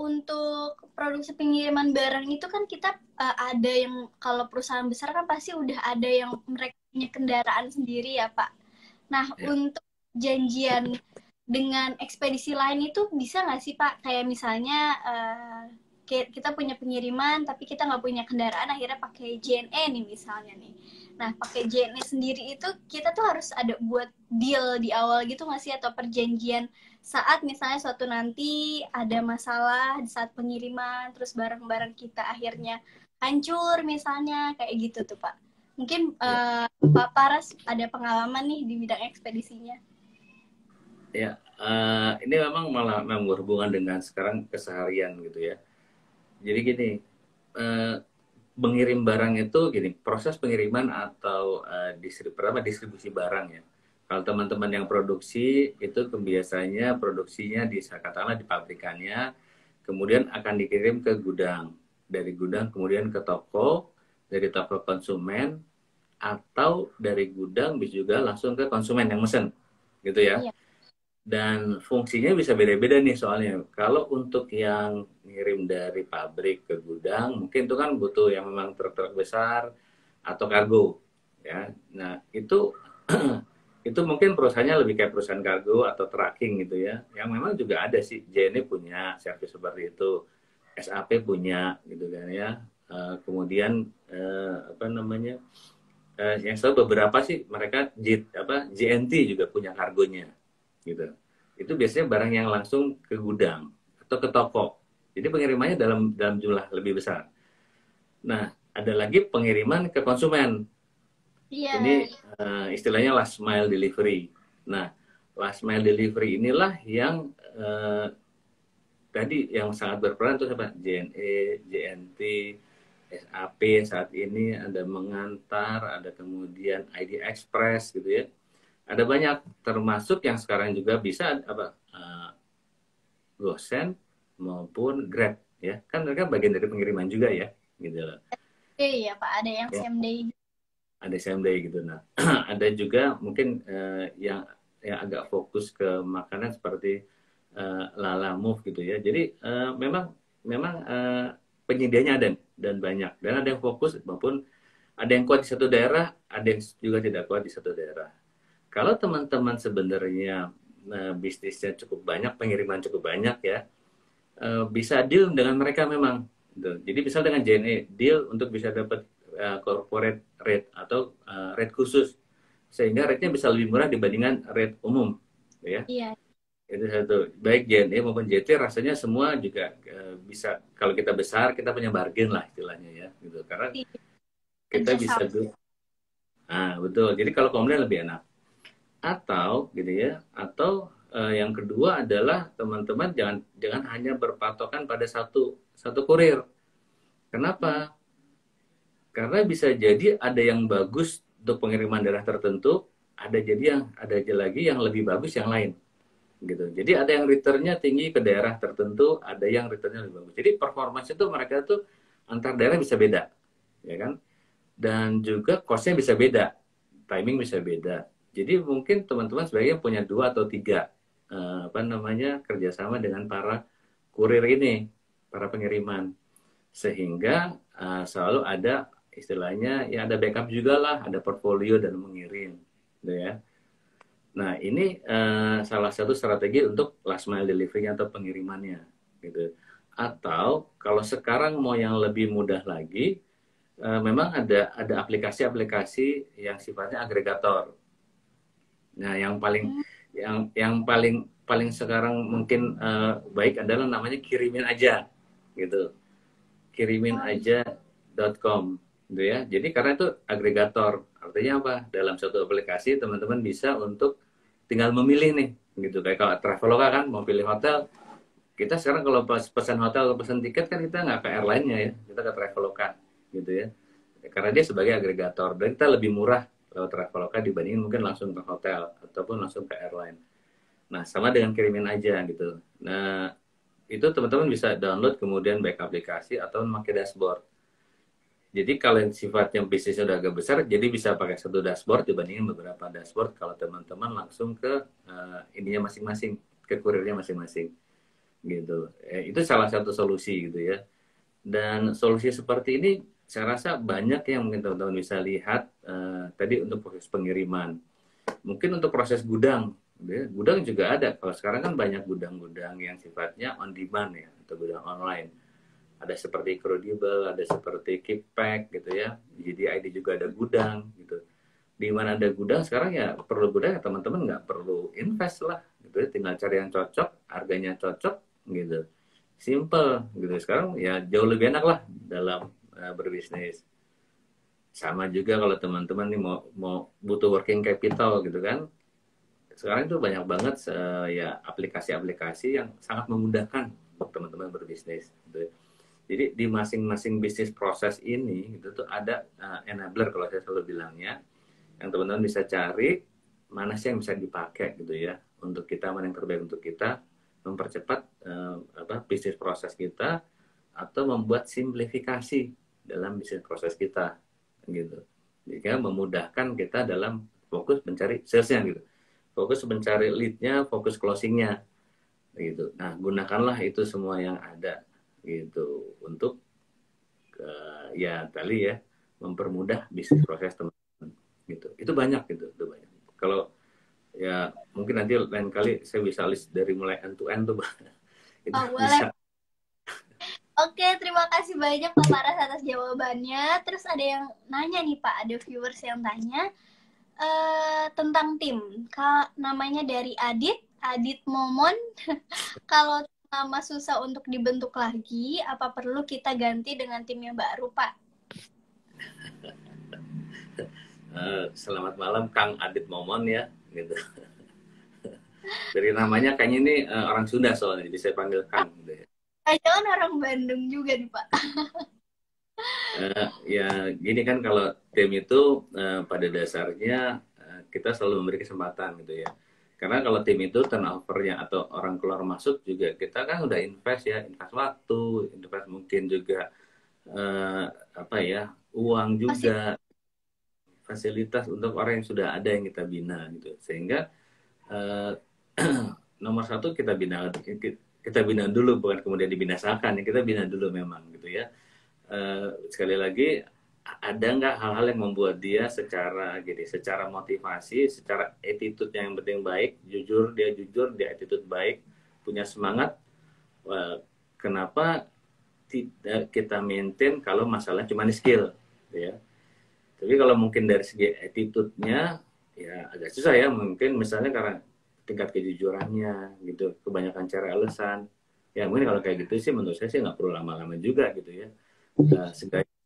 Speaker 1: untuk produksi pengiriman barang itu kan kita ada yang, kalau perusahaan besar kan pasti udah ada yang mereka punya kendaraan sendiri ya Pak. Nah, untuk janjian dengan ekspedisi lain itu bisa nggak sih Pak? Kayak misalnya kita punya pengiriman tapi kita nggak punya kendaraan, akhirnya pakai JNE nih misalnya nih. Nah, pakai JNE sendiri itu kita tuh harus ada buat deal di awal gitu nggak sih, atau perjanjian saat misalnya suatu nanti ada masalah di saat pengiriman, terus barang-barang kita akhirnya hancur misalnya, kayak gitu tuh Pak. Mungkin Pak Paras ada pengalaman nih di bidang ekspedisinya.
Speaker 2: Ya, ini memang malah berhubungan dengan sekarang keseharian gitu ya. Jadi gini, mengirim barang itu gini, proses pengiriman atau distribusi barang ya. Kalau teman-teman yang produksi itu biasanya produksinya katakanlah di pabrikannya, kemudian akan dikirim ke gudang, dari gudang kemudian ke toko, dari toko konsumen, atau dari gudang bisa juga langsung ke konsumen yang mesen, gitu ya. Iya. Dan fungsinya bisa beda-beda nih soalnya. Kalau untuk yang ngirim dari pabrik ke gudang, mungkin itu kan butuh yang memang truk-truk besar atau kargo, ya. Nah itu itu mungkin perusahaannya lebih kayak perusahaan kargo atau tracking gitu ya. Yang memang juga ada sih, JNE punya servis seperti itu, SAP punya gitu kan ya. Kemudian apa namanya? Yang selalu beberapa sih mereka JNT juga punya kargonya gitu. Itu biasanya barang yang langsung ke gudang atau ke toko. Jadi pengirimannya dalam jumlah lebih besar. Nah, ada lagi pengiriman ke konsumen. Yeah. Ini istilahnya last mile delivery. Nah, last mile delivery inilah yang tadi yang sangat berperan tuh apa? JNE, JNT, SAP saat ini ada mengantar, ada kemudian ID Express gitu ya. Ada banyak, termasuk yang sekarang juga bisa GoSend maupun Grab ya, kan mereka bagian dari pengiriman juga ya, gitu loh.
Speaker 1: Iya Pak, ada yang same day.
Speaker 2: Ada same day gitu. Nah, ada juga mungkin yang agak fokus ke makanan seperti Lala Move gitu ya. Jadi memang penyediaannya ada dan banyak, dan ada yang fokus maupun ada yang kuat di satu daerah, ada yang juga tidak kuat di satu daerah. Kalau teman-teman sebenarnya bisnisnya cukup banyak, pengiriman cukup banyak ya, bisa deal dengan mereka memang. Jadi bisa dengan JNE deal untuk bisa dapat corporate rate atau rate khusus, sehingga rate-nya bisa lebih murah dibandingkan rate umum, ya. Iya. Itu satu. Baik JNE maupun JT rasanya semua juga bisa. Kalau kita besar, kita punya bargain lah istilahnya ya, gitu. Karena kita bisa tuh. Nah betul. Jadi kalau komunitas lebih enak. Atau gitu ya, atau yang kedua adalah teman-teman jangan hanya berpatokan pada satu kurir. Kenapa? Karena bisa jadi ada yang bagus untuk pengiriman daerah tertentu, ada lagi yang lebih bagus yang lain. Gitu. Jadi ada yang returnnya tinggi ke daerah tertentu, ada yang returnnya lebih bagus. Jadi performance itu mereka tuh antar daerah bisa beda, ya kan? Dan juga cost-nya bisa beda, timing bisa beda. Jadi mungkin teman-teman sebaiknya punya 2 atau 3 kerjasama dengan para kurir ini, para pengiriman, sehingga selalu ada istilahnya ya ada backup juga lah, ada portfolio dan mengirim, gitu ya. Nah ini salah satu strategi untuk last mile delivery atau pengirimannya, gitu. Atau kalau sekarang mau yang lebih mudah lagi, memang ada aplikasi-aplikasi yang sifatnya agregator. Nah, yang paling paling sekarang mungkin baik adalah namanya kirimin aja, gitu. Kirimin aja.com, gitu ya. Jadi karena itu agregator, artinya apa? Dalam satu aplikasi teman-teman bisa untuk tinggal memilih nih, gitu. Kayak kalau Traveloka kan mau pilih hotel, kita sekarang kalau pas pesan hotel atau pesan tiket kan kita nggak ke airline-nya ya, kita ke Traveloka, gitu ya. Karena dia sebagai agregator dan kita lebih murah lewat Traveloka dibandingin mungkin langsung ke hotel ataupun langsung ke airline. Nah, sama dengan kirimin aja gitu. Nah, itu teman-teman bisa download kemudian baik aplikasi atau memakai dashboard. Jadi kalau yang sifatnya bisnisnya udah agak besar, jadi bisa pakai satu dashboard dibandingin beberapa dashboard kalau teman-teman langsung ke ininya masing-masing, ke kurirnya masing-masing gitu. Itu salah satu solusi gitu ya. Dan solusi seperti ini saya rasa banyak yang mungkin teman-teman bisa lihat tadi untuk proses pengiriman. Mungkin untuk proses gudang, ya, gudang juga ada. Kalau sekarang kan banyak gudang-gudang yang sifatnya on demand ya, atau gudang online. Ada seperti Credible, ada seperti Keeppack gitu ya. Jadi ID juga ada gudang gitu. Di mana ada gudang sekarang ya perlu gudang ya teman-teman nggak perlu invest lah gitu ya. Tinggal cari yang cocok, harganya cocok gitu. Simple gitu. Sekarang ya jauh lebih enak lah dalam berbisnis. Sama juga kalau teman-teman nih mau butuh working capital gitu kan. Sekarang itu banyak banget ya aplikasi-aplikasi yang sangat memudahkan untuk teman-teman berbisnis gitu. Jadi di masing-masing bisnis proses ini gitu tuh ada enabler kalau saya selalu bilangnya yang teman-teman bisa cari mana sih yang bisa dipakai gitu ya untuk kita, mana yang terbaik untuk kita mempercepat bisnis proses kita atau membuat simplifikasi dalam bisnis proses kita gitu. Jadi memudahkan kita dalam fokus mencari salesnya gitu, fokus mencari leadnya, fokus closingnya gitu. Nah gunakanlah itu semua yang ada gitu untuk ya tadi ya mempermudah bisnis proses teman-teman gitu. Itu banyak gitu, itu banyak. Kalau ya mungkin nanti lain kali saya bisa list dari mulai end to end tuh itu bisa.
Speaker 1: Oke, terima kasih banyak Pak Paras atas jawabannya. Terus ada yang nanya nih Pak, ada viewers yang tanya tentang tim. Namanya dari Adit Momon. Kalau nama susah untuk dibentuk lagi, apa perlu kita ganti dengan tim yang baru Pak?
Speaker 2: Selamat malam Kang Adit Momon ya, gitu. Dari namanya kayaknya ini orang Sunda soalnya, jadi saya panggil Kang. Gitu ya.
Speaker 1: Jangan orang Bandung juga nih Pak.
Speaker 2: Ya gini kan kalau tim itu pada dasarnya kita selalu memberi kesempatan gitu ya. Karena kalau tim itu turnovernya atau orang keluar masuk juga kita kan udah invest ya, invest waktu, invest mungkin juga uang juga, fasilitas untuk orang yang sudah ada yang kita bina gitu. Sehingga nomor satu kita bina dulu, bukan kemudian dibinasakan ya, kita bina dulu memang gitu ya. Sekali lagi ada nggak hal-hal yang membuat dia secara motivasi, secara attitude yang penting baik, jujur, dia attitude baik, punya semangat. Kenapa tidak kita maintain kalau masalah cuma di skill ya. Tapi kalau mungkin dari segi attitude-nya ya agak susah ya, mungkin misalnya karena tingkat kejujurannya gitu, kebanyakan cari alasan. Ya mungkin kalau kayak gitu sih menurut saya sih nggak perlu lama-lama juga gitu ya.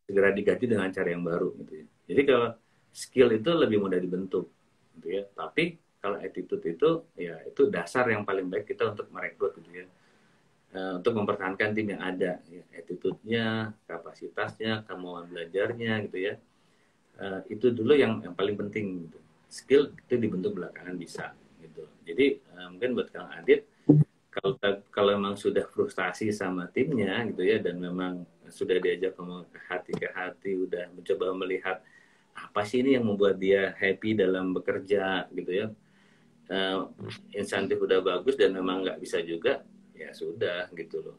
Speaker 2: Segera diganti dengan cara yang baru gitu ya. Jadi kalau skill itu lebih mudah dibentuk gitu ya. Tapi kalau attitude itu ya itu dasar yang paling baik kita untuk merekrut gitu ya. Untuk mempertahankan tim yang ada ya. Attitude-nya, kapasitasnya, kemauan belajarnya gitu ya. Itu dulu yang paling penting gitu. Skill itu dibentuk belakangan bisa gitu. Jadi mungkin buat Kang Adit kalau memang sudah frustasi sama timnya gitu ya dan memang sudah diajak ngomong ke hati udah mencoba melihat apa sih ini yang membuat dia happy dalam bekerja gitu ya. Insentif udah bagus dan memang nggak bisa juga, ya sudah gitu loh.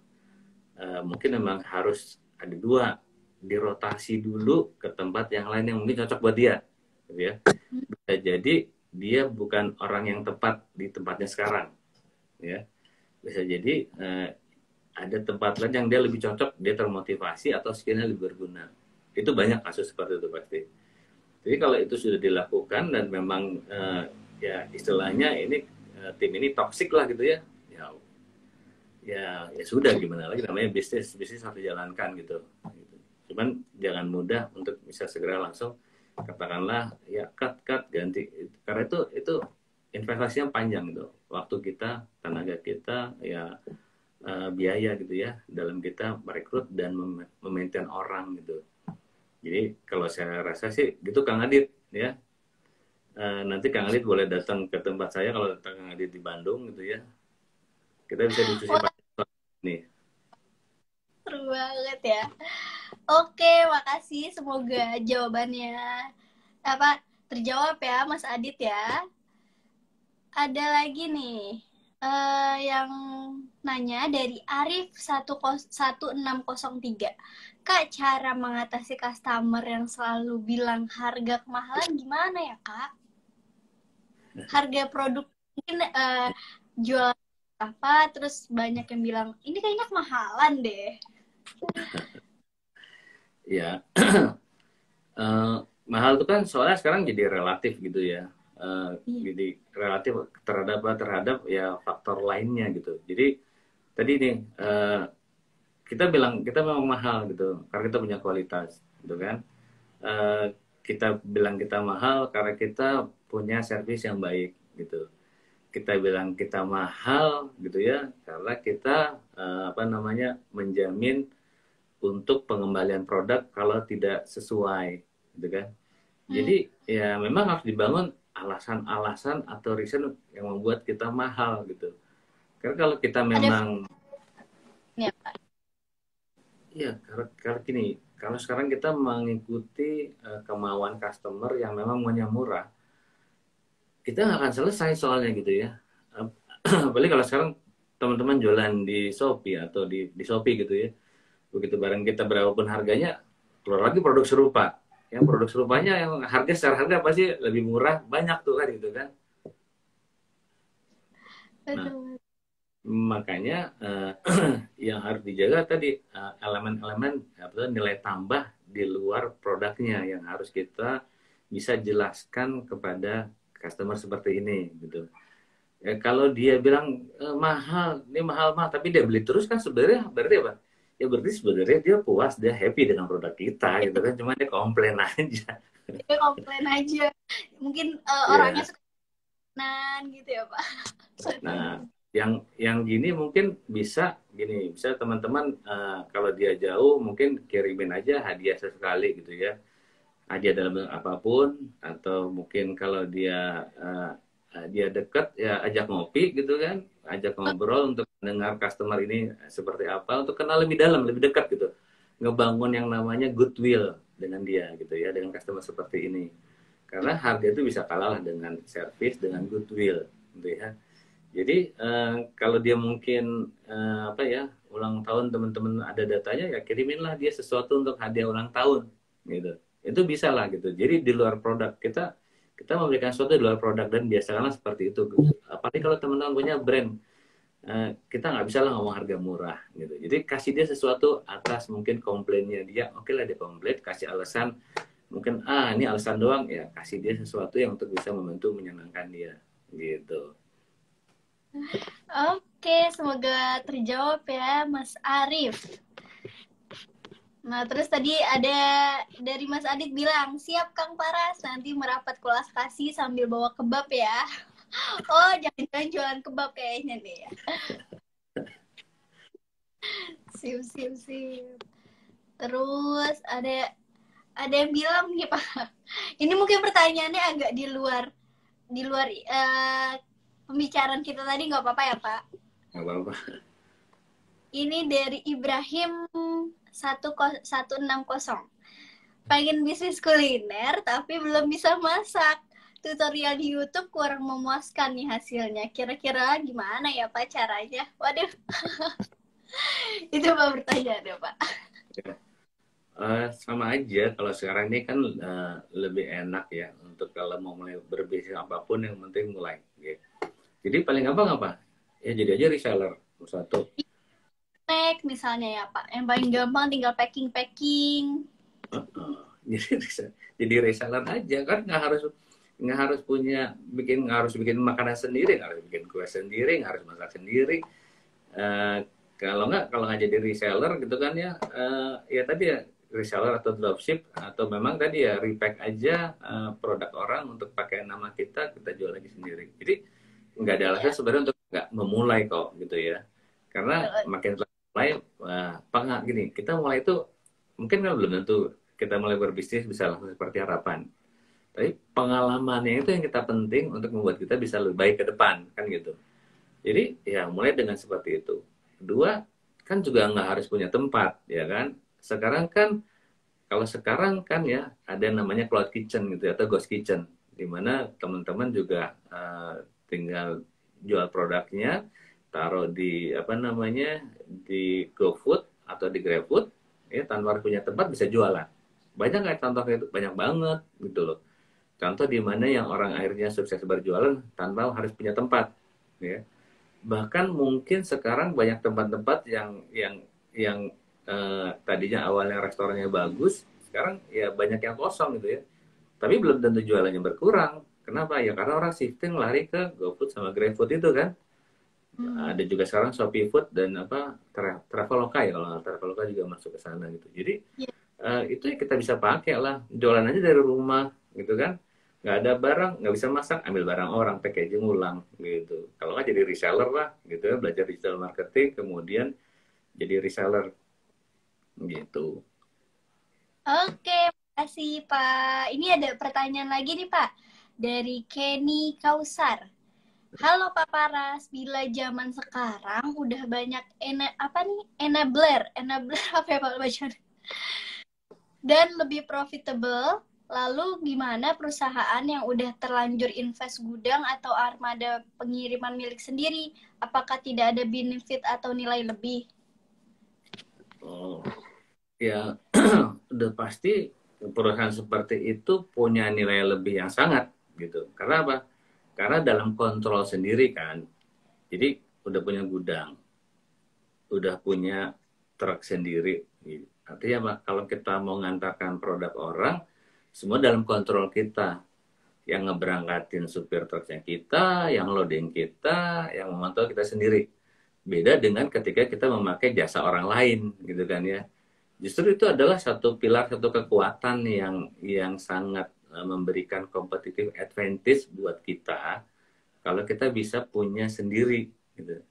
Speaker 2: Mungkin memang harus ada dua, dirotasi dulu ke tempat yang lain yang mungkin cocok buat dia gitu ya. Bisa jadi dia bukan orang yang tepat di tempatnya sekarang ya, bisa jadi ada tempat lain yang dia lebih cocok, dia termotivasi atau skillnya lebih berguna. Itu banyak kasus seperti itu pasti. Jadi kalau itu sudah dilakukan dan memang ya istilahnya ini tim ini toksik lah gitu ya, ya sudah, gimana lagi, namanya bisnis harus dijalankan gitu. Cuman jangan mudah untuk bisa segera langsung katakanlah ya cut ganti, karena itu investasinya panjang gitu, waktu kita, tenaga kita, ya biaya gitu ya dalam kita merekrut dan memaintain orang gitu. Jadi kalau saya rasa sih gitu Kang Adit ya. Nanti Kang Adit boleh datang ke tempat saya kalau Kang Adit di Bandung gitu ya. Kita bisa diskusi
Speaker 1: Wah,
Speaker 2: nih.
Speaker 1: seru banget ya. Oke, makasih. Semoga jawabannya apa terjawab ya, Mas Adit ya. Ada lagi nih yang nanya dari Arif 1603. Kak, cara mengatasi customer yang selalu bilang harga kemahalan gimana ya, Kak? Harga produk mungkin jual apa, terus banyak yang bilang ini kayaknya kemahalan deh.
Speaker 2: Ya, mahal itu kan soalnya sekarang jadi relatif gitu ya. Jadi relatif terhadap ya faktor lainnya gitu. Jadi tadi nih kita bilang kita memang mahal gitu karena kita punya kualitas gitu kan. Kita bilang kita mahal karena kita punya servis yang baik gitu. Kita bilang kita mahal gitu ya karena kita apa namanya menjamin untuk pengembalian produk kalau tidak sesuai gitu kan. Jadi ya memang harus dibangun alasan-alasan atau reason yang membuat kita mahal gitu. Karena kalau kita memang
Speaker 1: Ya, Pak.
Speaker 2: ya kalau gini, kalau sekarang kita mengikuti kemauan customer yang memang maunya murah, kita nggak akan selesai soalnya gitu ya. Apalagi kalau sekarang teman-teman jualan di Shopee atau di Shopee gitu ya. Begitu barang kita berapapun harganya, keluar lagi produk serupa. Yang produk serupanya yang harga secara harga pasti lebih murah, banyak tuh kan gitu kan. Nah, makanya yang harus dijaga tadi elemen-elemen nilai tambah di luar produknya yang harus kita bisa jelaskan kepada customer seperti ini gitu. Ya, kalau dia bilang mahal, ini mahal tapi dia beli terus kan sebenarnya berarti apa? Ya berarti sebenarnya dia puas, dia happy dengan produk kita gitu kan, cuma dia komplain aja.
Speaker 1: Dia komplain aja. Mungkin orangnya
Speaker 2: Ya,
Speaker 1: suka gitu ya, Pak.
Speaker 2: nah yang gini mungkin bisa gini, bisa teman-teman kalau dia jauh mungkin kirimin aja hadiah sesekali gitu ya, hadiah dalam bentuk apapun, atau mungkin kalau dia deket ya ajak ngopi gitu kan, ajak ngobrol untuk mendengar customer ini seperti apa, untuk kenal lebih dalam, lebih dekat gitu, ngebangun yang namanya goodwill dengan dia gitu ya, dengan customer seperti ini, karena harga itu bisa kalah dengan service, dengan goodwill gitu ya. Jadi kalau dia mungkin apa ya, ulang tahun teman-teman ada datanya, ya kiriminlah dia sesuatu untuk hadiah ulang tahun gitu, itu bisa lah gitu. Jadi di luar produk kita memberikan sesuatu di luar produk, dan biasakanlah seperti itu. Apalagi kalau teman-teman punya brand, kita nggak bisa lah ngomong harga murah gitu. Jadi kasih dia sesuatu atas mungkin komplainnya dia, oke lah dia komplain, kasih alasan, mungkin ini alasan doang, ya kasih dia sesuatu yang untuk bisa membantu menyenangkan dia gitu.
Speaker 1: Oke, semoga terjawab ya, Mas Arif. Nah, terus tadi ada dari Mas Adit bilang, siap Kang Paras, nanti merapat kelas kasih sambil bawa kebab ya. Oh, jangan-jangan jualan kebab kayaknya deh ya. Sip. Terus ada yang bilang nih Pak. Ini mungkin pertanyaannya agak di luar pembicaraan kita tadi, nggak apa-apa ya Pak?
Speaker 2: Nggak apa-apa.
Speaker 1: Ini dari Ibrahim 1160. pengen bisnis kuliner tapi belum bisa masak. Tutorial di YouTube kurang memuaskan nih hasilnya. Kira-kira gimana ya Pak caranya? Waduh, itu Pak pertanyaan ya Pak.
Speaker 2: Sama aja kalau sekarang ini kan lebih enak ya untuk kalau mau mulai berbisnis apapun yang penting mulai gitu. Jadi paling gampang apa? Ya jadi aja reseller satu.
Speaker 1: Misalnya ya Pak, yang paling gampang tinggal packing-packing.
Speaker 2: Jadi jadi reseller aja kan nggak harus bikin makanan sendiri, nggak harus bikin kue sendiri, nggak harus masak sendiri. Eh, kalau nggak jadi reseller gitu kan ya, ya tadi ya reseller atau dropship atau memang tadi ya repack aja produk orang untuk pakai nama kita jual lagi sendiri. Jadi nggak ada alasan sebenarnya untuk nggak memulai kok gitu ya, karena makin mulai gini, kita mulai itu mungkin kan belum tentu kita mulai berbisnis bisa langsung seperti harapan, tapi pengalamannya itu yang kita penting untuk membuat kita bisa lebih baik ke depan kan gitu. Jadi ya mulai dengan seperti itu. Kedua, kan juga nggak harus punya tempat ya kan. Sekarang kan ya ada yang namanya cloud kitchen gitu ya, atau ghost kitchen, di mana teman-teman juga tinggal jual produknya, taruh di apa namanya di GoFood atau di GrabFood ya, tanpa harus punya tempat bisa jualan. Banyak nggak contohnya itu? Banyak banget gitu loh. Contoh di mana yang orang akhirnya sukses berjualan tanpa harus punya tempat ya. Bahkan mungkin sekarang banyak tempat-tempat yang tadinya awalnya restorannya bagus, sekarang ya banyak yang kosong gitu ya. Tapi belum tentu jualannya berkurang. Kenapa? Ya karena orang shifting lari ke GoFood sama GrabFood itu kan. Ada juga sekarang Shopee Food dan apa Traveloka ya, kalau Traveloka juga masuk ke sana gitu. Jadi itu ya kita bisa pakai lah, jualan aja dari rumah gitu kan. Nggak ada barang, nggak bisa masak, ambil barang orang, packaging ulang gitu. Kalau nggak jadi reseller lah gitu ya, belajar digital marketing, kemudian jadi reseller gitu.
Speaker 1: Oke, makasih Pak. Ini ada pertanyaan lagi nih Pak. Dari Kenny Kausar. Halo Pak Paras, bila zaman sekarang udah banyak enabler apa ya Pak bacaan? Dan lebih profitable, lalu gimana perusahaan yang udah terlanjur invest gudang atau armada pengiriman milik sendiri? Apakah tidak ada benefit atau nilai lebih?
Speaker 2: Oh, ya udah pasti perusahaan seperti itu punya nilai lebih yang sangat gitu. Karena apa? Karena dalam kontrol sendiri kan. Jadi udah punya gudang, udah punya truk sendiri. Gitu. Artinya apa? Kalau kita mau ngantarkan produk orang, semua dalam kontrol kita. Yang ngeberangkatin supir truknya kita, yang loading kita, yang memantau kita sendiri. Beda dengan ketika kita memakai jasa orang lain, gitu kan ya. Justru itu adalah satu pilar, satu kekuatan yang sangat memberikan competitive advantage buat kita kalau kita bisa punya sendiri, gitu.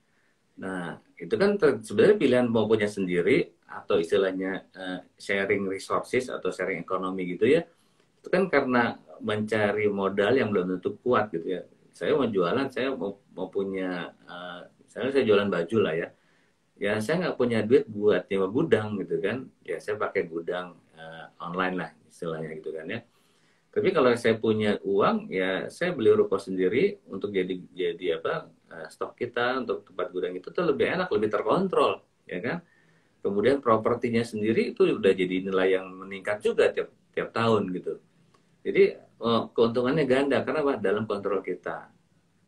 Speaker 2: Nah, itu kan sebenarnya pilihan mau punya sendiri atau istilahnya sharing resources atau sharing ekonomi gitu ya. Itu kan karena mencari modal yang belum tentu kuat gitu ya. Saya mau jualan, saya mau punya, misalnya saya jualan baju lah ya. Ya saya nggak punya duit buat nyewa gudang gitu kan. Ya saya pakai gudang online lah istilahnya gitu kan ya. Tapi kalau saya punya uang, ya saya beli ruko sendiri untuk jadi apa stok kita untuk tempat gudang itu tuh lebih enak, lebih terkontrol, ya kan? Kemudian propertinya sendiri itu udah jadi nilai yang meningkat juga tiap tiap tahun gitu. Jadi keuntungannya ganda karena apa? Dalam kontrol kita.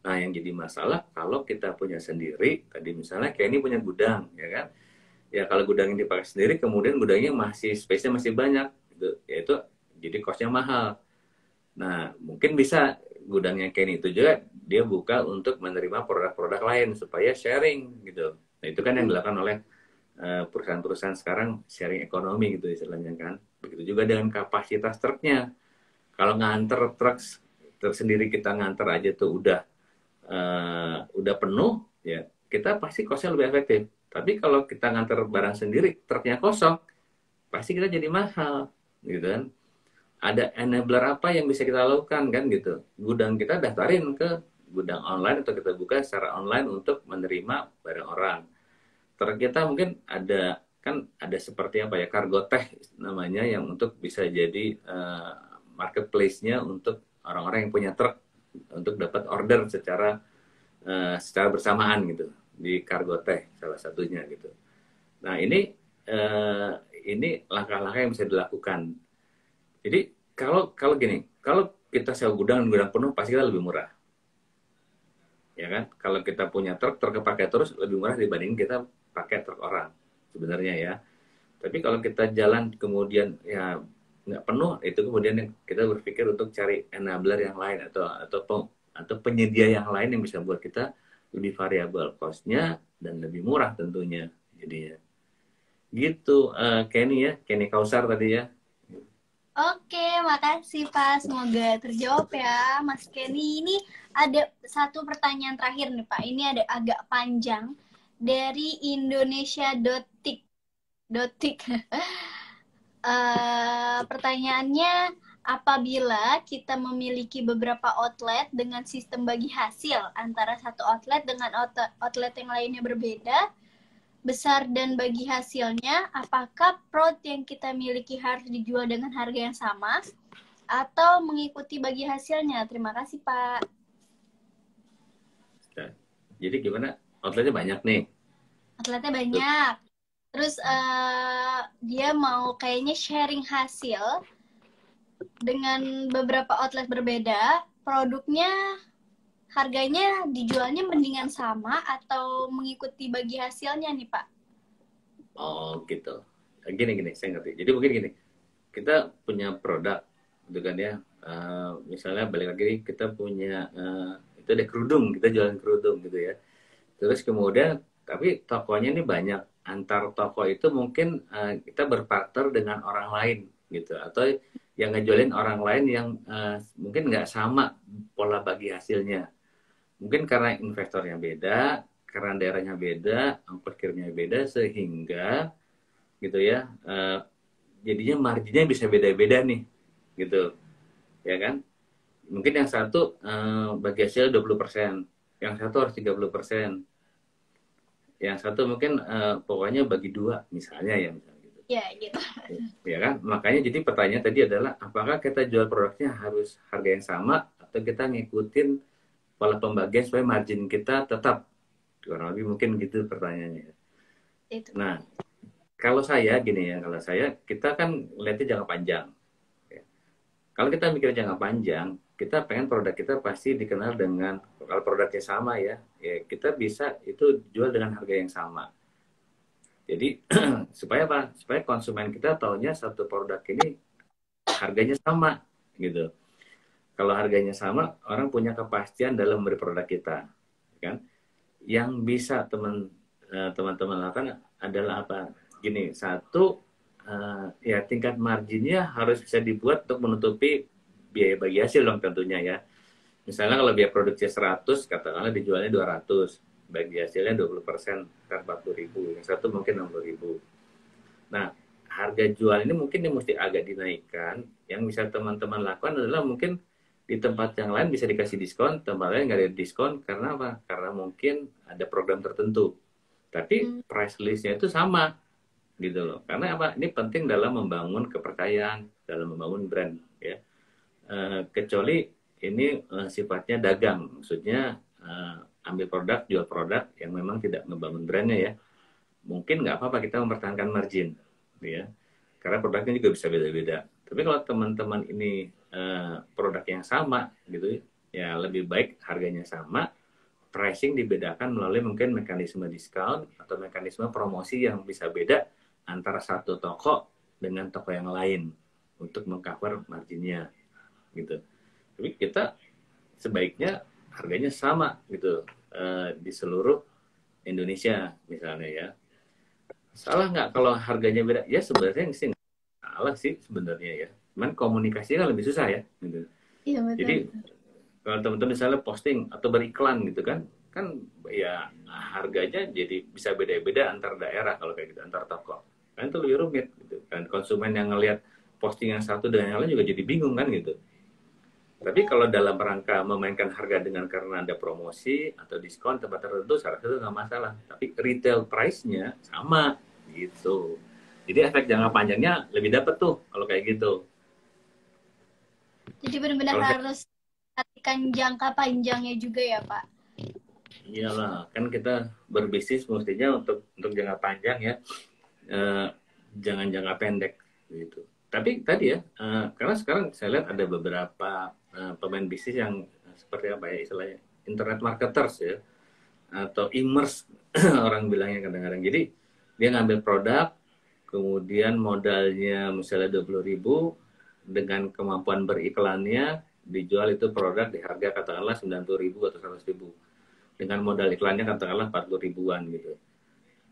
Speaker 2: Nah yang jadi masalah kalau kita punya sendiri, tadi misalnya kayak ini punya gudang, ya kan? Ya kalau gudang ini dipakai sendiri, kemudian gudangnya masih space-nya masih banyak, gitu. Ya itu jadi cost-nya mahal. Nah, mungkin bisa gudangnya Kenny itu juga dia buka untuk menerima produk-produk lain supaya sharing gitu. Nah, itu kan yang dilakukan oleh perusahaan-perusahaan sekarang, sharing ekonomi gitu istilahnya kan. Begitu juga dengan kapasitas truknya. Kalau nganter truk sendiri kita nganter aja tuh udah penuh ya, kita pasti costnya lebih efektif. Tapi kalau kita nganter barang sendiri, truknya kosong, pasti kita jadi mahal gitu kan. Ada enabler apa yang bisa kita lakukan kan gitu. Gudang kita daftarin ke gudang online atau kita buka secara online untuk menerima barang orang. Terus kita mungkin ada kan ada seperti apa ya, cargo tech namanya, yang untuk bisa jadi marketplace-nya untuk orang-orang yang punya truk untuk dapat order secara bersamaan gitu di cargo tech salah satunya gitu. Nah ini langkah-langkah yang bisa dilakukan. Jadi kalau kalau gini, kalau kita sewa gudang penuh pasti kita lebih murah, ya kan? Kalau kita punya truk kepakai terus lebih murah dibanding kita pakai truk orang sebenarnya ya. Tapi kalau kita jalan kemudian ya nggak penuh, itu kemudian kita berpikir untuk cari enabler yang lain atau penyedia yang lain yang bisa buat kita lebih variabel cost-nya dan lebih murah tentunya. Jadi ya gitu, Kenny ya, Kenny Kausar tadi ya.
Speaker 1: Oke, makasih Pak. Semoga terjawab ya, Mas Kenny. Ini ada satu pertanyaan terakhir nih Pak. Ini ada agak panjang dari Indonesia Dotik. Pertanyaannya, apabila kita memiliki beberapa outlet dengan sistem bagi hasil antara satu outlet dengan outlet yang lainnya berbeda, besar dan bagi hasilnya, apakah produk yang kita miliki harus dijual dengan harga yang sama atau mengikuti bagi hasilnya? Terima kasih, Pak.
Speaker 2: Nah, jadi gimana? Outletnya banyak nih.
Speaker 1: Outletnya banyak. Terus dia mau kayaknya sharing hasil dengan beberapa outlet berbeda. Produknya harganya dijualnya mendingan sama atau mengikuti bagi hasilnya nih, Pak?
Speaker 2: Oh gitu. Gini, saya ngerti. Jadi mungkin gini, kita punya produk, gitu kan ya. Misalnya balik lagi kita punya itu ada kerudung, kita jualan kerudung gitu ya. Terus kemudian, tapi tokonya ini banyak. Antar toko itu mungkin kita berpartner dengan orang lain gitu, atau yang ngejualin orang lain yang mungkin nggak sama pola bagi hasilnya. Mungkin karena investornya beda, karena daerahnya beda, ongkos kirimnya beda, sehingga gitu ya, jadinya marginnya bisa beda-beda nih, gitu, ya kan? Mungkin yang satu bagi hasil 20%, yang satu harus 30%, yang satu mungkin pokoknya bagi dua, misalnya ya, misalnya gitu.
Speaker 1: Ya, gitu.
Speaker 2: Ya kan? Makanya jadi pertanyaan tadi adalah, apakah kita jual produknya harus harga yang sama, atau kita ngikutin pola pembagian supaya margin kita tetap, kurang lebih mungkin gitu pertanyaannya.
Speaker 1: Itu.
Speaker 2: Nah, kalau saya gini ya, kalau saya kita kan lihatnya jangka panjang. Ya. Kalau kita mikir jangka panjang, kita pengen produk kita pasti dikenal dengan, kalau produknya sama ya, ya kita bisa itu jual dengan harga yang sama. Jadi supaya apa? Supaya konsumen kita taunya satu produk ini harganya sama gitu. Kalau harganya sama, orang punya kepastian dalam membeli produk kita, kan? Yang bisa teman-teman lakukan adalah apa? Gini, satu, ya tingkat marginnya harus bisa dibuat untuk menutupi biaya bagi hasil dong tentunya ya. Misalnya kalau biaya produksi 100, katakanlah dijualnya 200, bagi hasilnya 20%, kan 40.000, yang satu mungkin 60.000. Nah, harga jual ini mungkin yang mesti agak dinaikkan. Yang bisa teman-teman lakukan adalah mungkin di tempat yang lain bisa dikasih diskon, tempat lain nggak ada diskon. Karena apa? Karena mungkin ada program tertentu. Tapi price listnya itu sama, gitu loh. Karena apa? Ini penting dalam membangun kepercayaan, dalam membangun brand, ya. Kecuali ini sifatnya dagang, maksudnya ambil produk, jual produk yang memang tidak membangun brandnya ya. Mungkin nggak apa-apa kita mempertahankan margin, ya. Karena produknya juga bisa beda-beda. Tapi kalau teman-teman ini produk yang sama gitu ya, lebih baik harganya sama, pricing dibedakan melalui mungkin mekanisme diskon atau mekanisme promosi yang bisa beda antara satu toko dengan toko yang lain untuk mengcover marginnya gitu. Tapi kita sebaiknya harganya sama gitu di seluruh Indonesia misalnya ya. Salah nggak kalau harganya beda? Ya sebenarnya sih salah sih sebenarnya ya. Cuman komunikasinya lebih susah ya. Gitu.
Speaker 1: Iya, betul.
Speaker 2: Jadi kalau teman-teman misalnya posting atau beriklan gitu kan ya harganya jadi bisa beda-beda antar daerah kalau kayak gitu, antar toko. Kan itu lebih rumit gitu. Kan konsumen yang ngelihat posting yang satu dengan yang lain juga jadi bingung kan gitu. Tapi kalau dalam rangka memainkan harga dengan karena ada promosi atau diskon tempat tertentu, saya rasa itu nggak masalah. Tapi retail price-nya sama gitu. Jadi efek jangka panjangnya lebih dapat tuh kalau kayak gitu.
Speaker 1: Jadi benar-benar
Speaker 2: Kalau saya,
Speaker 1: harus perhatikan jangka panjangnya juga ya, Pak.
Speaker 2: iyalah, kan kita berbisnis mestinya untuk jangka panjang ya, eh, jangan jangka pendek gitu. Tapi tadi ya, karena sekarang saya lihat ada beberapa pemain bisnis yang seperti apa ya istilahnya, internet marketers ya, atau immerse orang bilangnya kadang-kadang. Jadi dia ngambil produk, kemudian modalnya misalnya 20.000, dengan kemampuan beriklannya dijual itu produk di harga katakanlah 90.000 atau 100.000, dengan modal iklannya katakanlah 40 ribuan gitu.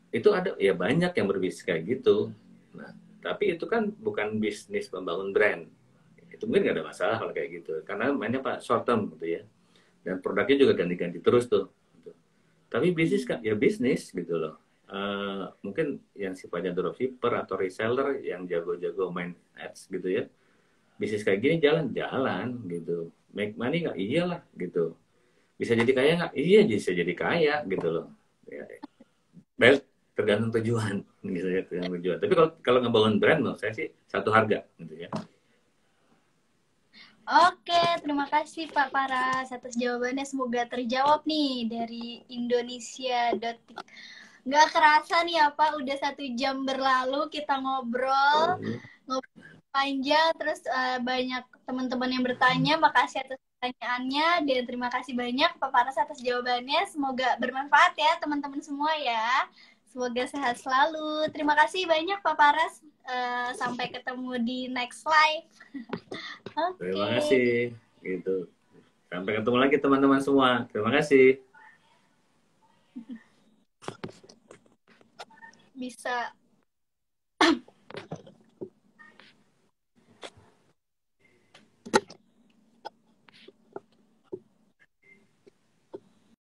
Speaker 2: Itu ada ya, banyak yang berbisnis kayak gitu. Nah, tapi itu kan bukan bisnis membangun brand. Itu mungkin nggak ada masalah kalau kayak gitu, karena mainnya pak short term gitu ya, dan produknya juga ganti-ganti terus tuh gitu. Tapi bisnis kan ya bisnis gitu loh. Mungkin yang sifatnya dropshipper atau reseller yang jago-jago main ads gitu ya, bisnis kayak gini jalan-jalan gitu. Make money nggak? Iyalah gitu. Bisa jadi kaya nggak? Iya, bisa jadi kaya gitu loh. Ya, baik, tergantung tujuan gitu ya, tergantung tujuan. Tapi kalau kalau ngebangun brand menurut saya sih satu harga gitu ya.
Speaker 1: Oke, terima kasih Pak Paras atas jawabannya. Semoga terjawab nih dari Indonesia. Nggak kerasa nih ya Pak, udah 1 jam berlalu kita ngobrol panjang, terus banyak teman-teman yang bertanya. Makasih atas pertanyaannya dan terima kasih banyak Pak Paras atas jawabannya. Semoga bermanfaat ya teman-teman semua ya. Semoga sehat selalu. Terima kasih banyak Pak Paras. Sampai ketemu di next live.
Speaker 2: Terima
Speaker 1: Oke,
Speaker 2: kasih gitu. Sampai ketemu lagi teman-teman semua. Terima kasih.
Speaker 1: bisa